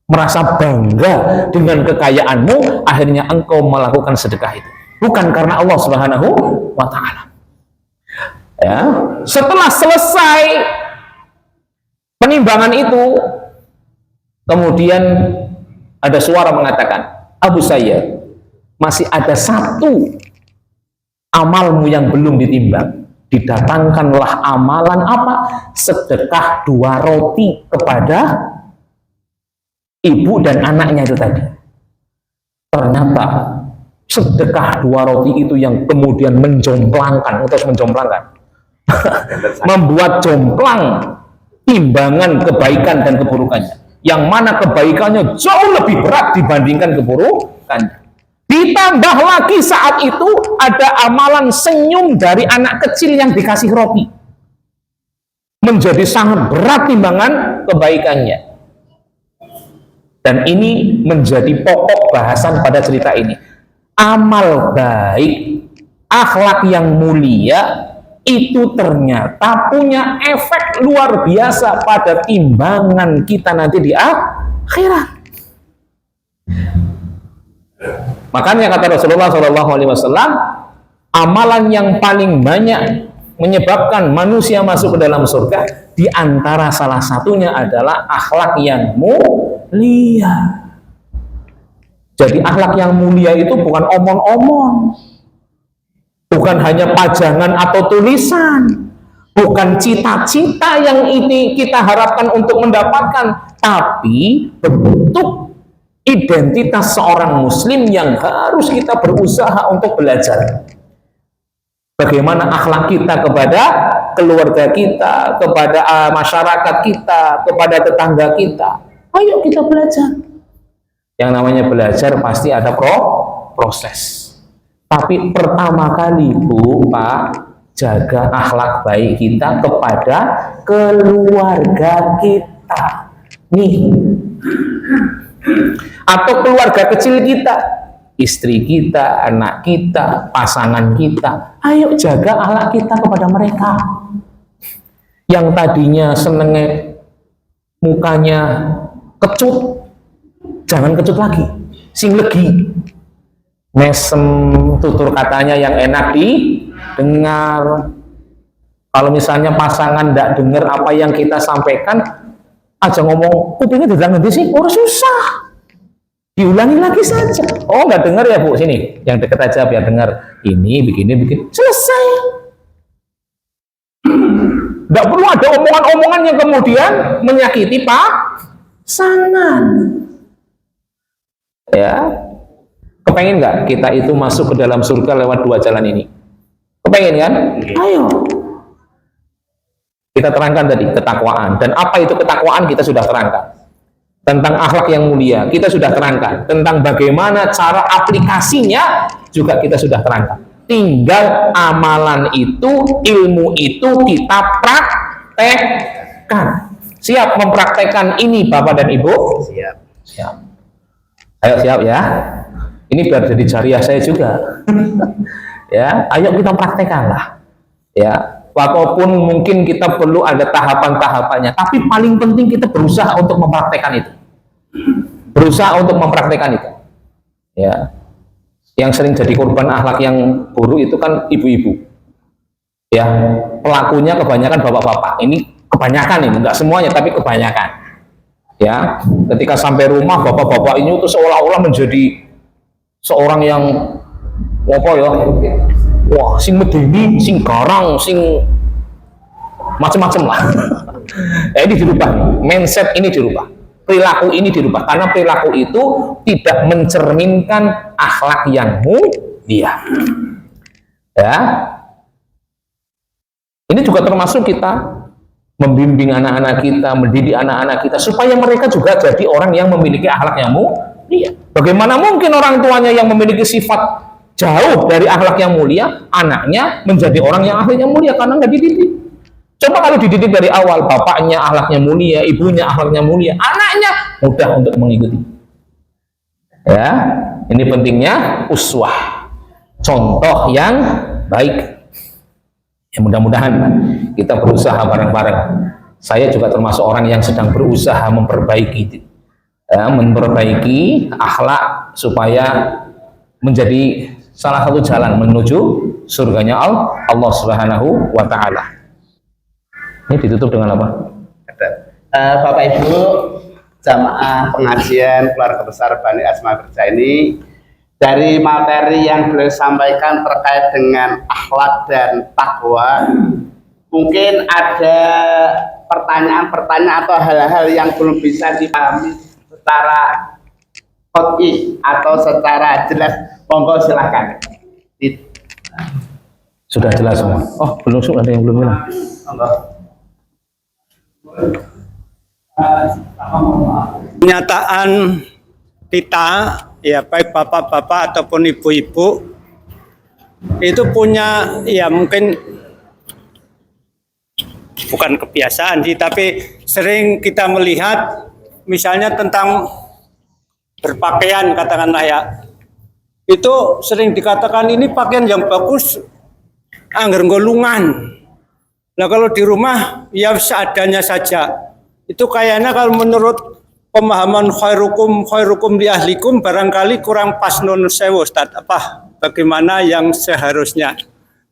merasa bangga dengan kekayaanmu, akhirnya engkau melakukan sedekah itu, bukan karena Allah Subhanahu wa Ta'ala. Ya, setelah selesai penimbangan itu, kemudian ada suara mengatakan, Abu Sayyad, masih ada satu amalmu yang belum ditimbang. Didatangkanlah amalan apa? Sedekah 2 roti kepada ibu dan anaknya itu tadi. Ternyata sedekah 2 roti itu yang kemudian menjomplangkan, membuat jomplang timbangan kebaikan dan keburukannya. Yang mana kebaikannya jauh lebih berat dibandingkan keburukannya. Ditambah lagi saat itu ada amalan senyum dari anak kecil yang dikasih roti. Menjadi sangat berat timbangan kebaikannya. Dan ini menjadi pokok bahasan pada cerita ini. Amal baik, akhlak yang mulia, itu ternyata punya efek luar biasa pada timbangan kita nanti di akhirat. Makanya kata Rasulullah SAW, amalan yang paling banyak menyebabkan manusia masuk ke dalam surga, di antara salah satunya adalah akhlak yang mulia. Jadi akhlak yang mulia itu bukan omong-omong, bukan hanya pajangan atau tulisan, bukan cita-cita yang ini kita harapkan untuk mendapatkan, tapi bentuk identitas seorang muslim yang harus kita berusaha untuk belajar. Bagaimana akhlak kita kepada keluarga kita, kepada masyarakat kita, kepada tetangga kita. Ayo kita belajar. Yang namanya belajar pasti ada proses. Tapi pertama kali Bu, Pak, jaga akhlak baik kita kepada keluarga kita. Nih, atau keluarga kecil kita, istri kita, anak kita, pasangan kita. Ayo jaga akhlak kita kepada mereka. Yang tadinya senengnya mukanya kecut, jangan kecut lagi, sing legi, mesem, tutur katanya yang enak didengar. Kalau misalnya pasangan tidak dengar apa yang kita sampaikan, aja ngomong, kupingnya dibilang nanti sih, orang susah. Diulangi lagi saja. Oh, nggak dengar ya Bu, sini, yang deket aja biar dengar. Ini, begini, selesai. Nggak perlu ada omongan-omongan yang kemudian menyakiti pasangan. Ya, kepengen nggak kita itu masuk ke dalam surga lewat 2 jalan ini? Kepengen kan? Ayo. Kita terangkan tadi ketakwaan, dan apa itu ketakwaan kita sudah terangkan. Tentang akhlak yang mulia kita sudah terangkan, tentang bagaimana cara aplikasinya juga kita sudah terangkan. Tinggal amalan itu, ilmu itu kita praktekkan. Siap mempraktekkan ini Bapak dan Ibu? Siap. Siap. Ayo siap ya. Ini biar jadi jariah saya juga. Ya, ayo kita praktekkan lah. Ya. Walaupun mungkin kita perlu ada tahapan-tahapannya, tapi paling penting kita berusaha untuk mempraktekkan itu. Berusaha untuk mempraktekkan itu. Ya. Yang sering jadi korban akhlak yang buruk itu kan ibu-ibu. Ya, pelakunya kebanyakan bapak-bapak. Ini kebanyakan ini, enggak semuanya tapi kebanyakan. Ya, ketika sampai rumah bapak-bapak ini itu seolah-olah menjadi seorang yang apa ya? Wah, sing medeni, sing garang, sing macam-macam lah. Ini dirubah, mindset ini dirubah. perilaku ini dirubah, karena perilaku itu tidak mencerminkan akhlak yang mulia. Ya, ini juga termasuk kita membimbing anak-anak kita, mendidik anak-anak kita supaya mereka juga jadi orang yang memiliki akhlak yang mulia. Bagaimana mungkin orang tuanya yang memiliki sifat jauh dari akhlak yang mulia, anaknya menjadi orang yang akhlaknya mulia karena nggak dididik. Coba kalau dididik dari awal, bapaknya akhlaknya mulia, ibunya akhlaknya mulia, anaknya mudah untuk mengikuti. Ya, ini pentingnya uswah, contoh yang baik. Ya, mudah-mudahan kita berusaha bareng-bareng. Saya juga termasuk orang yang sedang berusaha memperbaiki, akhlak supaya menjadi salah satu jalan menuju surganya Allah Subhanahu wa Ta'ala. Ini ditutup dengan apa? Bapak Ibu jamaah pengajian keluarga besar Bani Asma Kerja ini, dari materi yang beliau sampaikan terkait dengan akhlak dan takwa, mungkin ada pertanyaan-pertanyaan atau hal-hal yang belum bisa dipahami secara qot'i atau secara jelas. Monggo silakan. Sudah jelas semua. Oh, belum, ada yang belum bilang. Monggo. Kenyataan kita, ya baik bapak-bapak ataupun ibu-ibu, itu punya, ya mungkin bukan kebiasaan sih, tapi sering kita melihat misalnya tentang berpakaian, katakanlah ya, itu sering dikatakan ini pakaian yang bagus, angger golungan. Nah kalau di rumah ya seadanya saja. Itu kayaknya kalau menurut pemahaman khairukum li ahlikum barangkali kurang pas nun sewu Ustaz. Apa bagaimana yang seharusnya?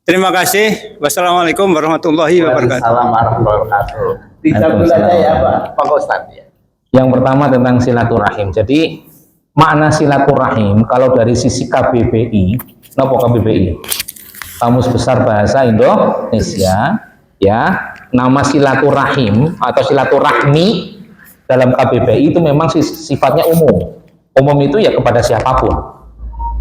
Terima kasih. Wassalamualaikum warahmatullahi wabarakatuh. Waalaikumsalam warahmatullahi wabarakatuh. Dijawab aja ya Pak Ustaz ya. Yang pertama tentang silaturahim. Jadi makna silaturahim kalau dari sisi KBBI, apa KBBI? Kamus Besar Bahasa Indonesia, ya, nama silaturahim atau silaturahmi dalam KBBI itu memang sifatnya umum. Umum itu ya kepada siapapun.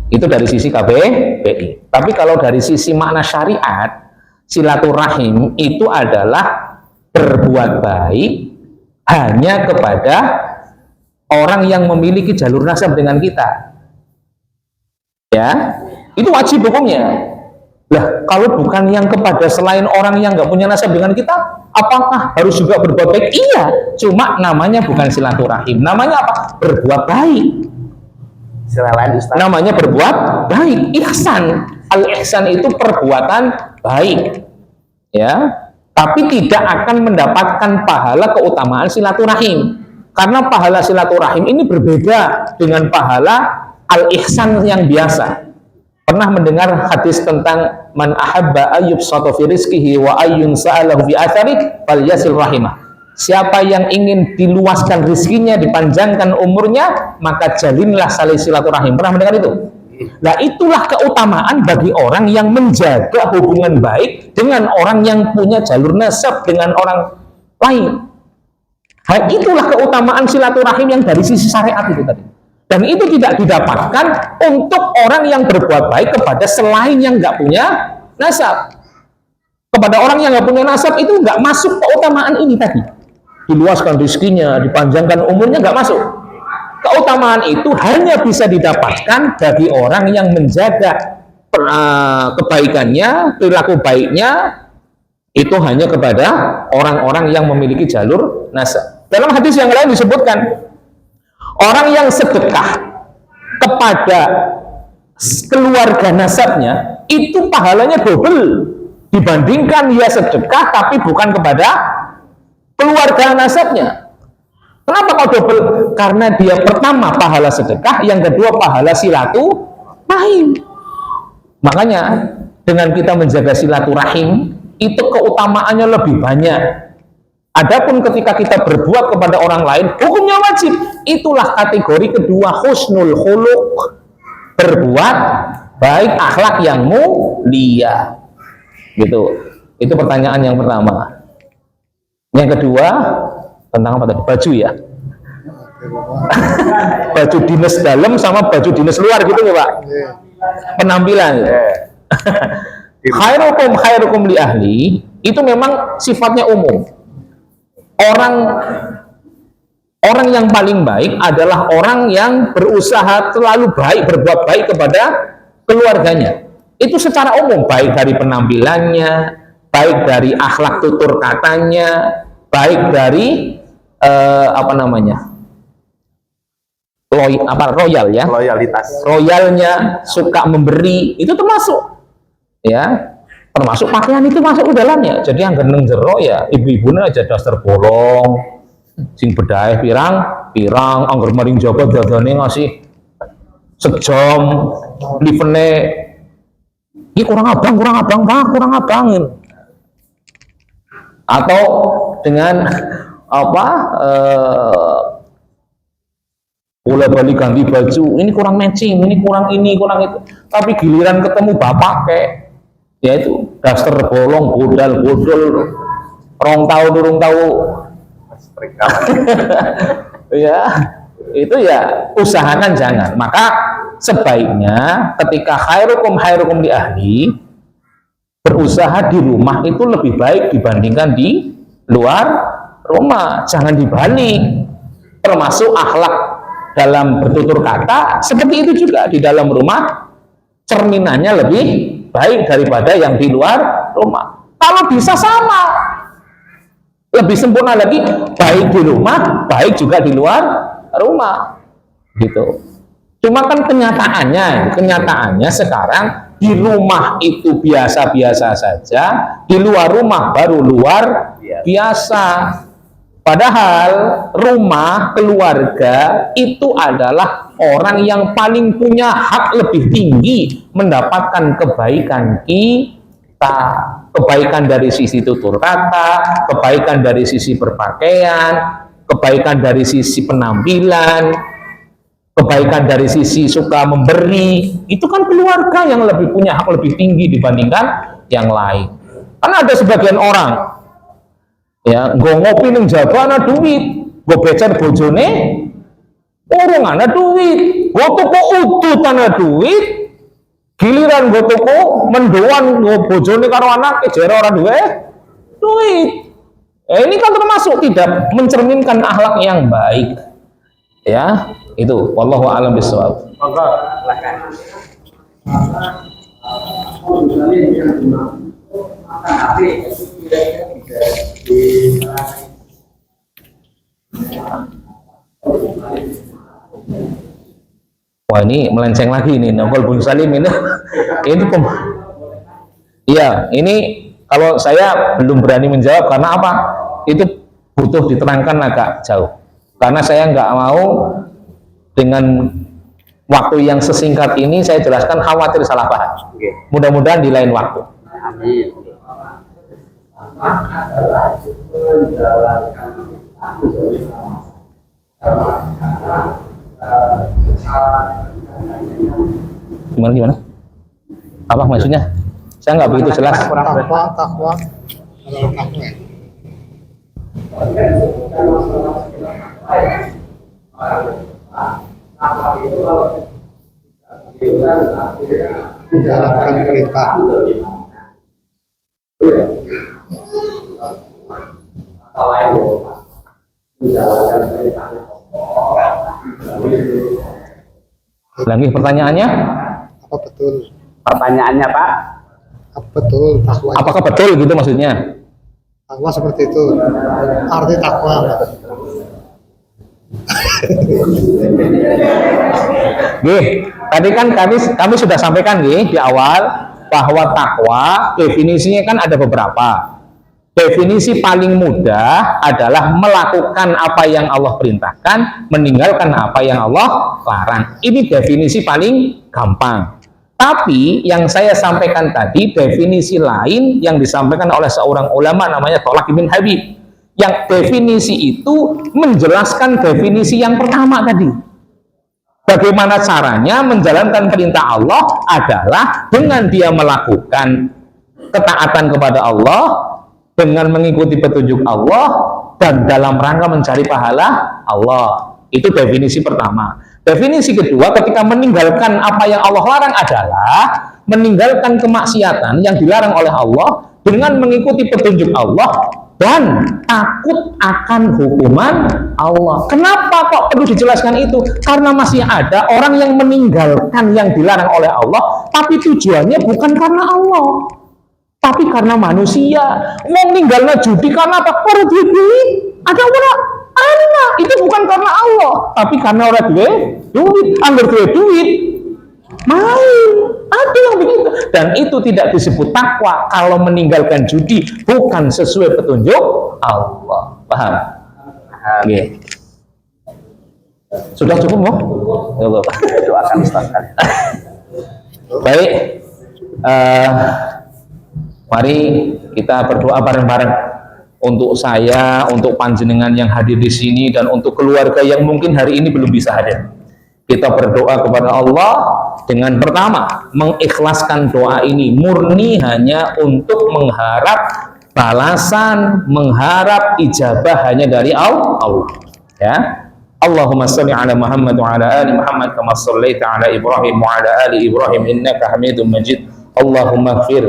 Itu dari sisi KBBI. Tapi kalau dari sisi makna syariat, silaturahim itu adalah berbuat baik hanya kepada orang yang memiliki jalur nasab dengan kita. Ya, itu wajib hukumnya. Lah, kalau bukan yang kepada selain orang yang nggak punya nasab dengan kita, apakah harus juga berbuat baik? Iya, cuma namanya bukan silaturahim. Namanya apa? Berbuat baik. Silakan Ustaz. Namanya berbuat baik. Ihsan. Al-ihsan itu perbuatan baik. Ya, tapi tidak akan mendapatkan pahala keutamaan silaturahim. Karena pahala silaturahim ini berbeda dengan pahala al-ihsan yang biasa. Pernah mendengar hadis tentang man ahabba ayyubsata fi rizqihi wa ayyun sa'alahu bi athari falyasil rahimah. Siapa yang ingin diluaskan rizkinya, dipanjangkan umurnya, maka jalinlah salih silaturahim. Pernah mendengar itu? Nah, itulah keutamaan bagi orang yang menjaga hubungan baik dengan orang yang punya jalur nasab dengan orang lain. Nah, itulah keutamaan silaturahim yang dari sisi syariat itu tadi. Dan itu tidak didapatkan untuk orang yang berbuat baik kepada selain yang nggak punya nasab. Kepada orang yang nggak punya nasab itu nggak masuk keutamaan ini tadi. Diluaskan rezekinya, dipanjangkan umurnya, nggak masuk. Keutamaan itu hanya bisa didapatkan bagi orang yang menjaga kebaikannya, perilaku baiknya, itu hanya kepada orang-orang yang memiliki jalur nasab. Dalam hadis yang lain disebutkan, orang yang sedekah kepada keluarga nasabnya itu pahalanya double dibandingkan dia sedekah tapi bukan kepada keluarga nasabnya. Kenapa kok double? Karena dia pertama pahala sedekah, yang kedua pahala silaturahim. Makanya dengan kita menjaga silaturahim itu keutamaannya lebih banyak. Adapun ketika kita berbuat kepada orang lain, hukumnya wajib. Itulah kategori kedua, husnul khuluq, berbuat baik, akhlak yang mulia. Gitu. Itu pertanyaan yang pertama. Yang kedua tentang apa tadi? Baju ya. Baju dinas dalam sama baju dinas luar gitu ya Pak. Penampilan. Khairukum li ahli itu memang sifatnya umum. Orang yang paling baik adalah orang yang berusaha selalu baik, berbuat baik kepada keluarganya. Itu secara umum, baik dari penampilannya, baik dari akhlak tutur katanya, baik dari royal ya, royalnya, suka memberi, itu termasuk ya, termasuk pakaian itu masuk ke dalamnya. Jadi yang geneng jero ya ibu-ibunya aja dasar bolong, sing bedahe pirang angger maring jaga dadane ngasih sejam livene iki kurang abang Pak, kurang abang. Atau dengan bola balik ganti baju, ini kurang matching, ini kurang itu. Tapi giliran ketemu bapak kayak ya itu daster bolong, bodol, rong tahu ya itu ya usahakan jangan. Maka sebaiknya ketika khairukum li ahli, berusaha di rumah itu lebih baik dibandingkan di luar rumah. Jangan dibalik. Termasuk akhlak dalam bertutur kata seperti itu juga, di dalam rumah cerminannya lebih baik daripada yang di luar rumah. Kalau bisa sama, lebih sempurna lagi, baik di rumah, baik juga di luar rumah, gitu. Cuma kan kenyataannya sekarang di rumah itu biasa-biasa saja, di luar rumah baru luar biasa. Padahal rumah keluarga itu adalah orang yang paling punya hak lebih tinggi mendapatkan kebaikan kita, kebaikan dari sisi tutur kata, kebaikan dari sisi berpakaian, kebaikan dari sisi penampilan, kebaikan dari sisi suka memberi. Itu kan keluarga yang lebih punya hak lebih tinggi dibandingkan yang lain. Karena ada sebagian orang ya nggo ngopi ning jaba ana duit, nggo becer bojone urung ana duit, nggo tuku udut ana duit, giliran nggo tuku mendoan nggo bojone karo anake jere ora duwe duit. Ini kan termasuk tidak mencerminkan akhlak yang baik. Ya, itu wallahu a'lam bishawab. Wah, ini melenceng lagi ini Nongol Bun Salim ini. Iya, ini kalau saya belum berani menjawab karena apa? Itu butuh diterangkan agak jauh. Karena saya nggak mau dengan waktu yang sesingkat ini saya jelaskan, khawatir salah paham. Mudah-mudahan di lain waktu. Amin. Gimana? Apa maksudnya? Saya nggak begitu jelas. Takwa. Menjalankan perintah. Lagi pertanyaannya? Apa betul? Pertanyaannya Pak? Apa betul takwa? Apakah betul gitu maksudnya? Takwa seperti itu. Arti takwa. Tadi kan kami sudah sampaikan di awal bahwa takwa definisinya kan ada beberapa. Definisi paling mudah adalah melakukan apa yang Allah perintahkan, meninggalkan apa yang Allah larang. Ini definisi paling gampang. Tapi yang saya sampaikan tadi definisi lain yang disampaikan oleh seorang ulama namanya Tolak bin Habib. Yang definisi itu menjelaskan definisi yang pertama tadi. Bagaimana caranya menjalankan perintah Allah adalah dengan dia melakukan ketaatan kepada Allah, dengan mengikuti petunjuk Allah, dan dalam rangka mencari pahala Allah. Itu definisi pertama. Definisi kedua, ketika meninggalkan apa yang Allah larang adalah meninggalkan kemaksiatan yang dilarang oleh Allah dengan mengikuti petunjuk Allah dan takut akan hukuman Allah. Kenapa kok perlu dijelaskan itu? Karena masih ada orang yang meninggalkan yang dilarang oleh Allah, tapi tujuannya bukan karena Allah, tapi karena manusia. Mau meninggalnya judi karena apa? Orang duit. Ada orang anak itu bukan karena Allah, tapi karena orang duit. Anggur duit main, ada yang begitu, dan itu tidak disebut takwa kalau meninggalkan judi bukan sesuai petunjuk Allah. Paham? Oke. Sudah cukup, Mo? Cukup. Doakan Ustaz. Baik, mari kita berdoa bareng-bareng untuk saya, untuk panjenengan yang hadir di sini, dan untuk keluarga yang mungkin hari ini belum bisa hadir. Kita berdoa kepada Allah dengan pertama mengikhlaskan doa ini murni hanya untuk mengharap balasan, mengharap ijabah hanya dari Allah. Ya. Allahumma shalli ala Muhammad wa ala ali Muhammad kama shallaita ala Ibrahim wa ala ali Ibrahim innaka Hamidum Majid. Allahumma ighfir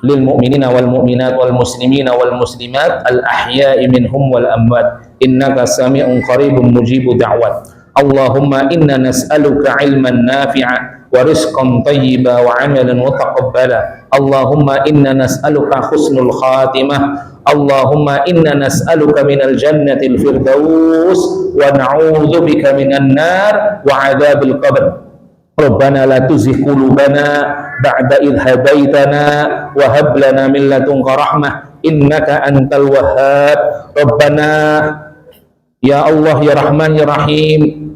lil mu'minina wal mu'minat wal muslimina wal muslimat al ahya'i minhum wal amwat innaka sami'un qaribun mujibud da'wat. Allahumma inna nas'aluka ilman nafi'a wa rizqan tayyiba wa amalan mutaqabbala. Allahumma inna nas'aluka husnul khatimah. Allahumma inna nas'aluka minal jannatil firdaus wa na'udzu bika minan nar wa 'adzabil qabr. Rabbana la tuzigh qulubana ba'da idh hadaitana wa hab lana min ladunka rahmah innaka antal wahhab. Rabbana ya Allah ya Rahman ya Rahim,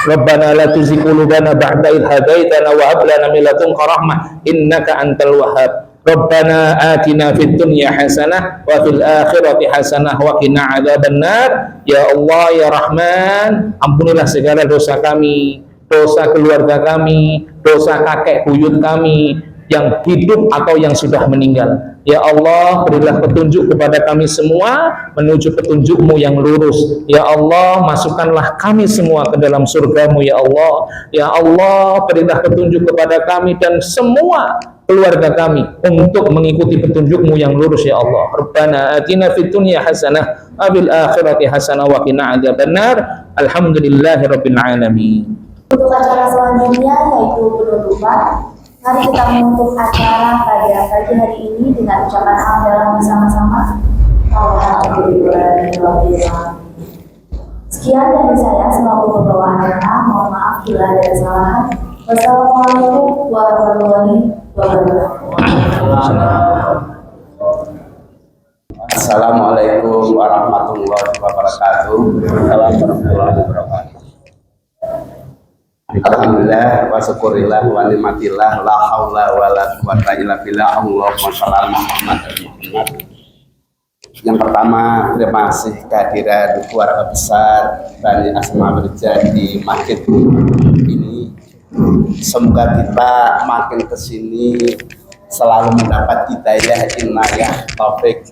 Rabbana la tuzigh qulubana ba'da idh hadaitana wa hab lana min ladunka rahmah innaka antal wahhab. Rabbana atina fid dunya hasanah wa fil akhirati hasanah wa qina adzabannar. Ya Allah ya Rahman, ampunilah segala dosa kami, dosa keluarga kami, dosa kakek buyut kami yang hidup atau yang sudah meninggal. Ya Allah, berilah petunjuk kepada kami semua menuju petunjuk-Mu yang lurus. Ya Allah, masukkanlah kami semua ke dalam surga-Mu ya Allah. Ya Allah, berilah petunjuk kepada kami dan semua keluarga kami untuk mengikuti petunjuk-Mu yang lurus ya Allah. Rabbana atina fid dunya hasanah wa fil akhirati hasanah wa qina adzabannar. Alhamdulillahirabbil alamin. Untuk acara selanjutnya yaitu penutupan. Mari kita menutup acara pada pagi hari ini dengan ucapan hamdalah bersama-sama. Alhamdulillah. Sekian dari saya, semoga berbawa amanah. Mohon maaf bila ada kesalahan. Wassalamualaikum warahmatullahi wabarakatuh. Assalamualaikum warahmatullahi wabarakatuh. Warahmatullahi wabarakatuh. Alhamdulillah wa syukurillah wa nikmatillah la haula wa la quwata illa billah. Allahumma shalli ala Muhammad. Yang pertama, terima kasih kehadiran keluarga besar Bani Asma Berja di masjid ini. Semoga kita makin kesini selalu mendapat hidayah, inayah, taufik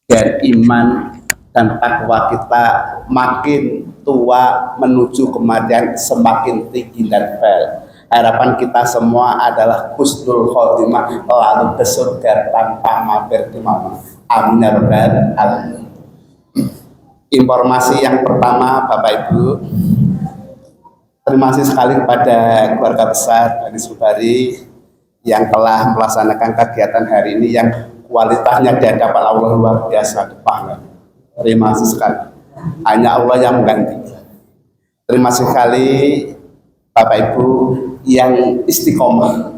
dan iman dan takwa kita makin tua menuju kematian semakin tinggi dan fail. Harapan kita semua adalah husnul khotimah, lalu ke surga tanpa mampir di mana. Amin ya rabbal alamin. Informasi yang pertama, Bapak Ibu, terima kasih sekali kepada keluarga besar Bani Subari yang telah melaksanakan kegiatan hari ini yang kualitasnya di hadapan Allah luar biasa banget. Terima kasih sekali. Hanya Allah yang mengganti. Terima kasih sekali Bapak Ibu yang istiqomah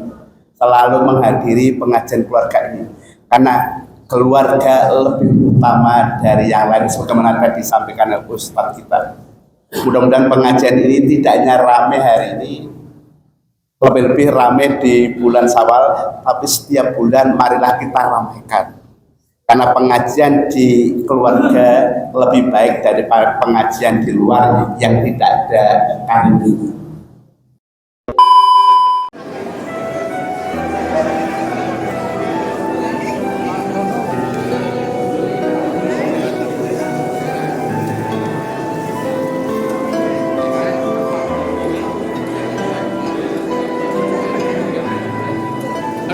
selalu menghadiri pengajian keluarga ini. Karena keluarga lebih utama dari yang lain sebagaimana tadi disampaikan oleh Ustaz kita. Mudah-mudahan pengajian ini tidak hanya ramai hari ini, lebih-lebih ramai di bulan Syawal, tapi setiap bulan marilah kita ramaikan. Karena pengajian di keluarga lebih baik daripada pengajian di luar yang tidak ada kandungan.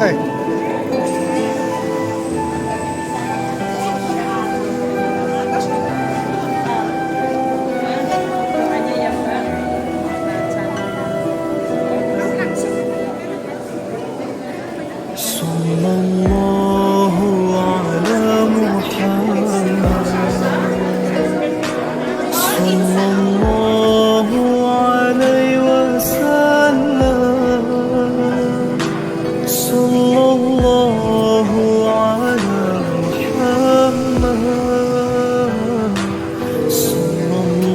Eh, sallallahu ala Muhammad, sallallahu alaihi wasallam, sallallahu ala Muhammad, sallallahu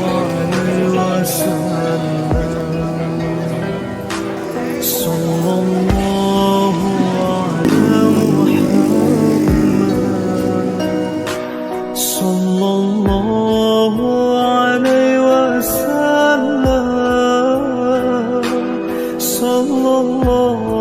alaihi wasallam, sallallahu ala Muhammad, sallallahu alaihi wasallam, sallallahu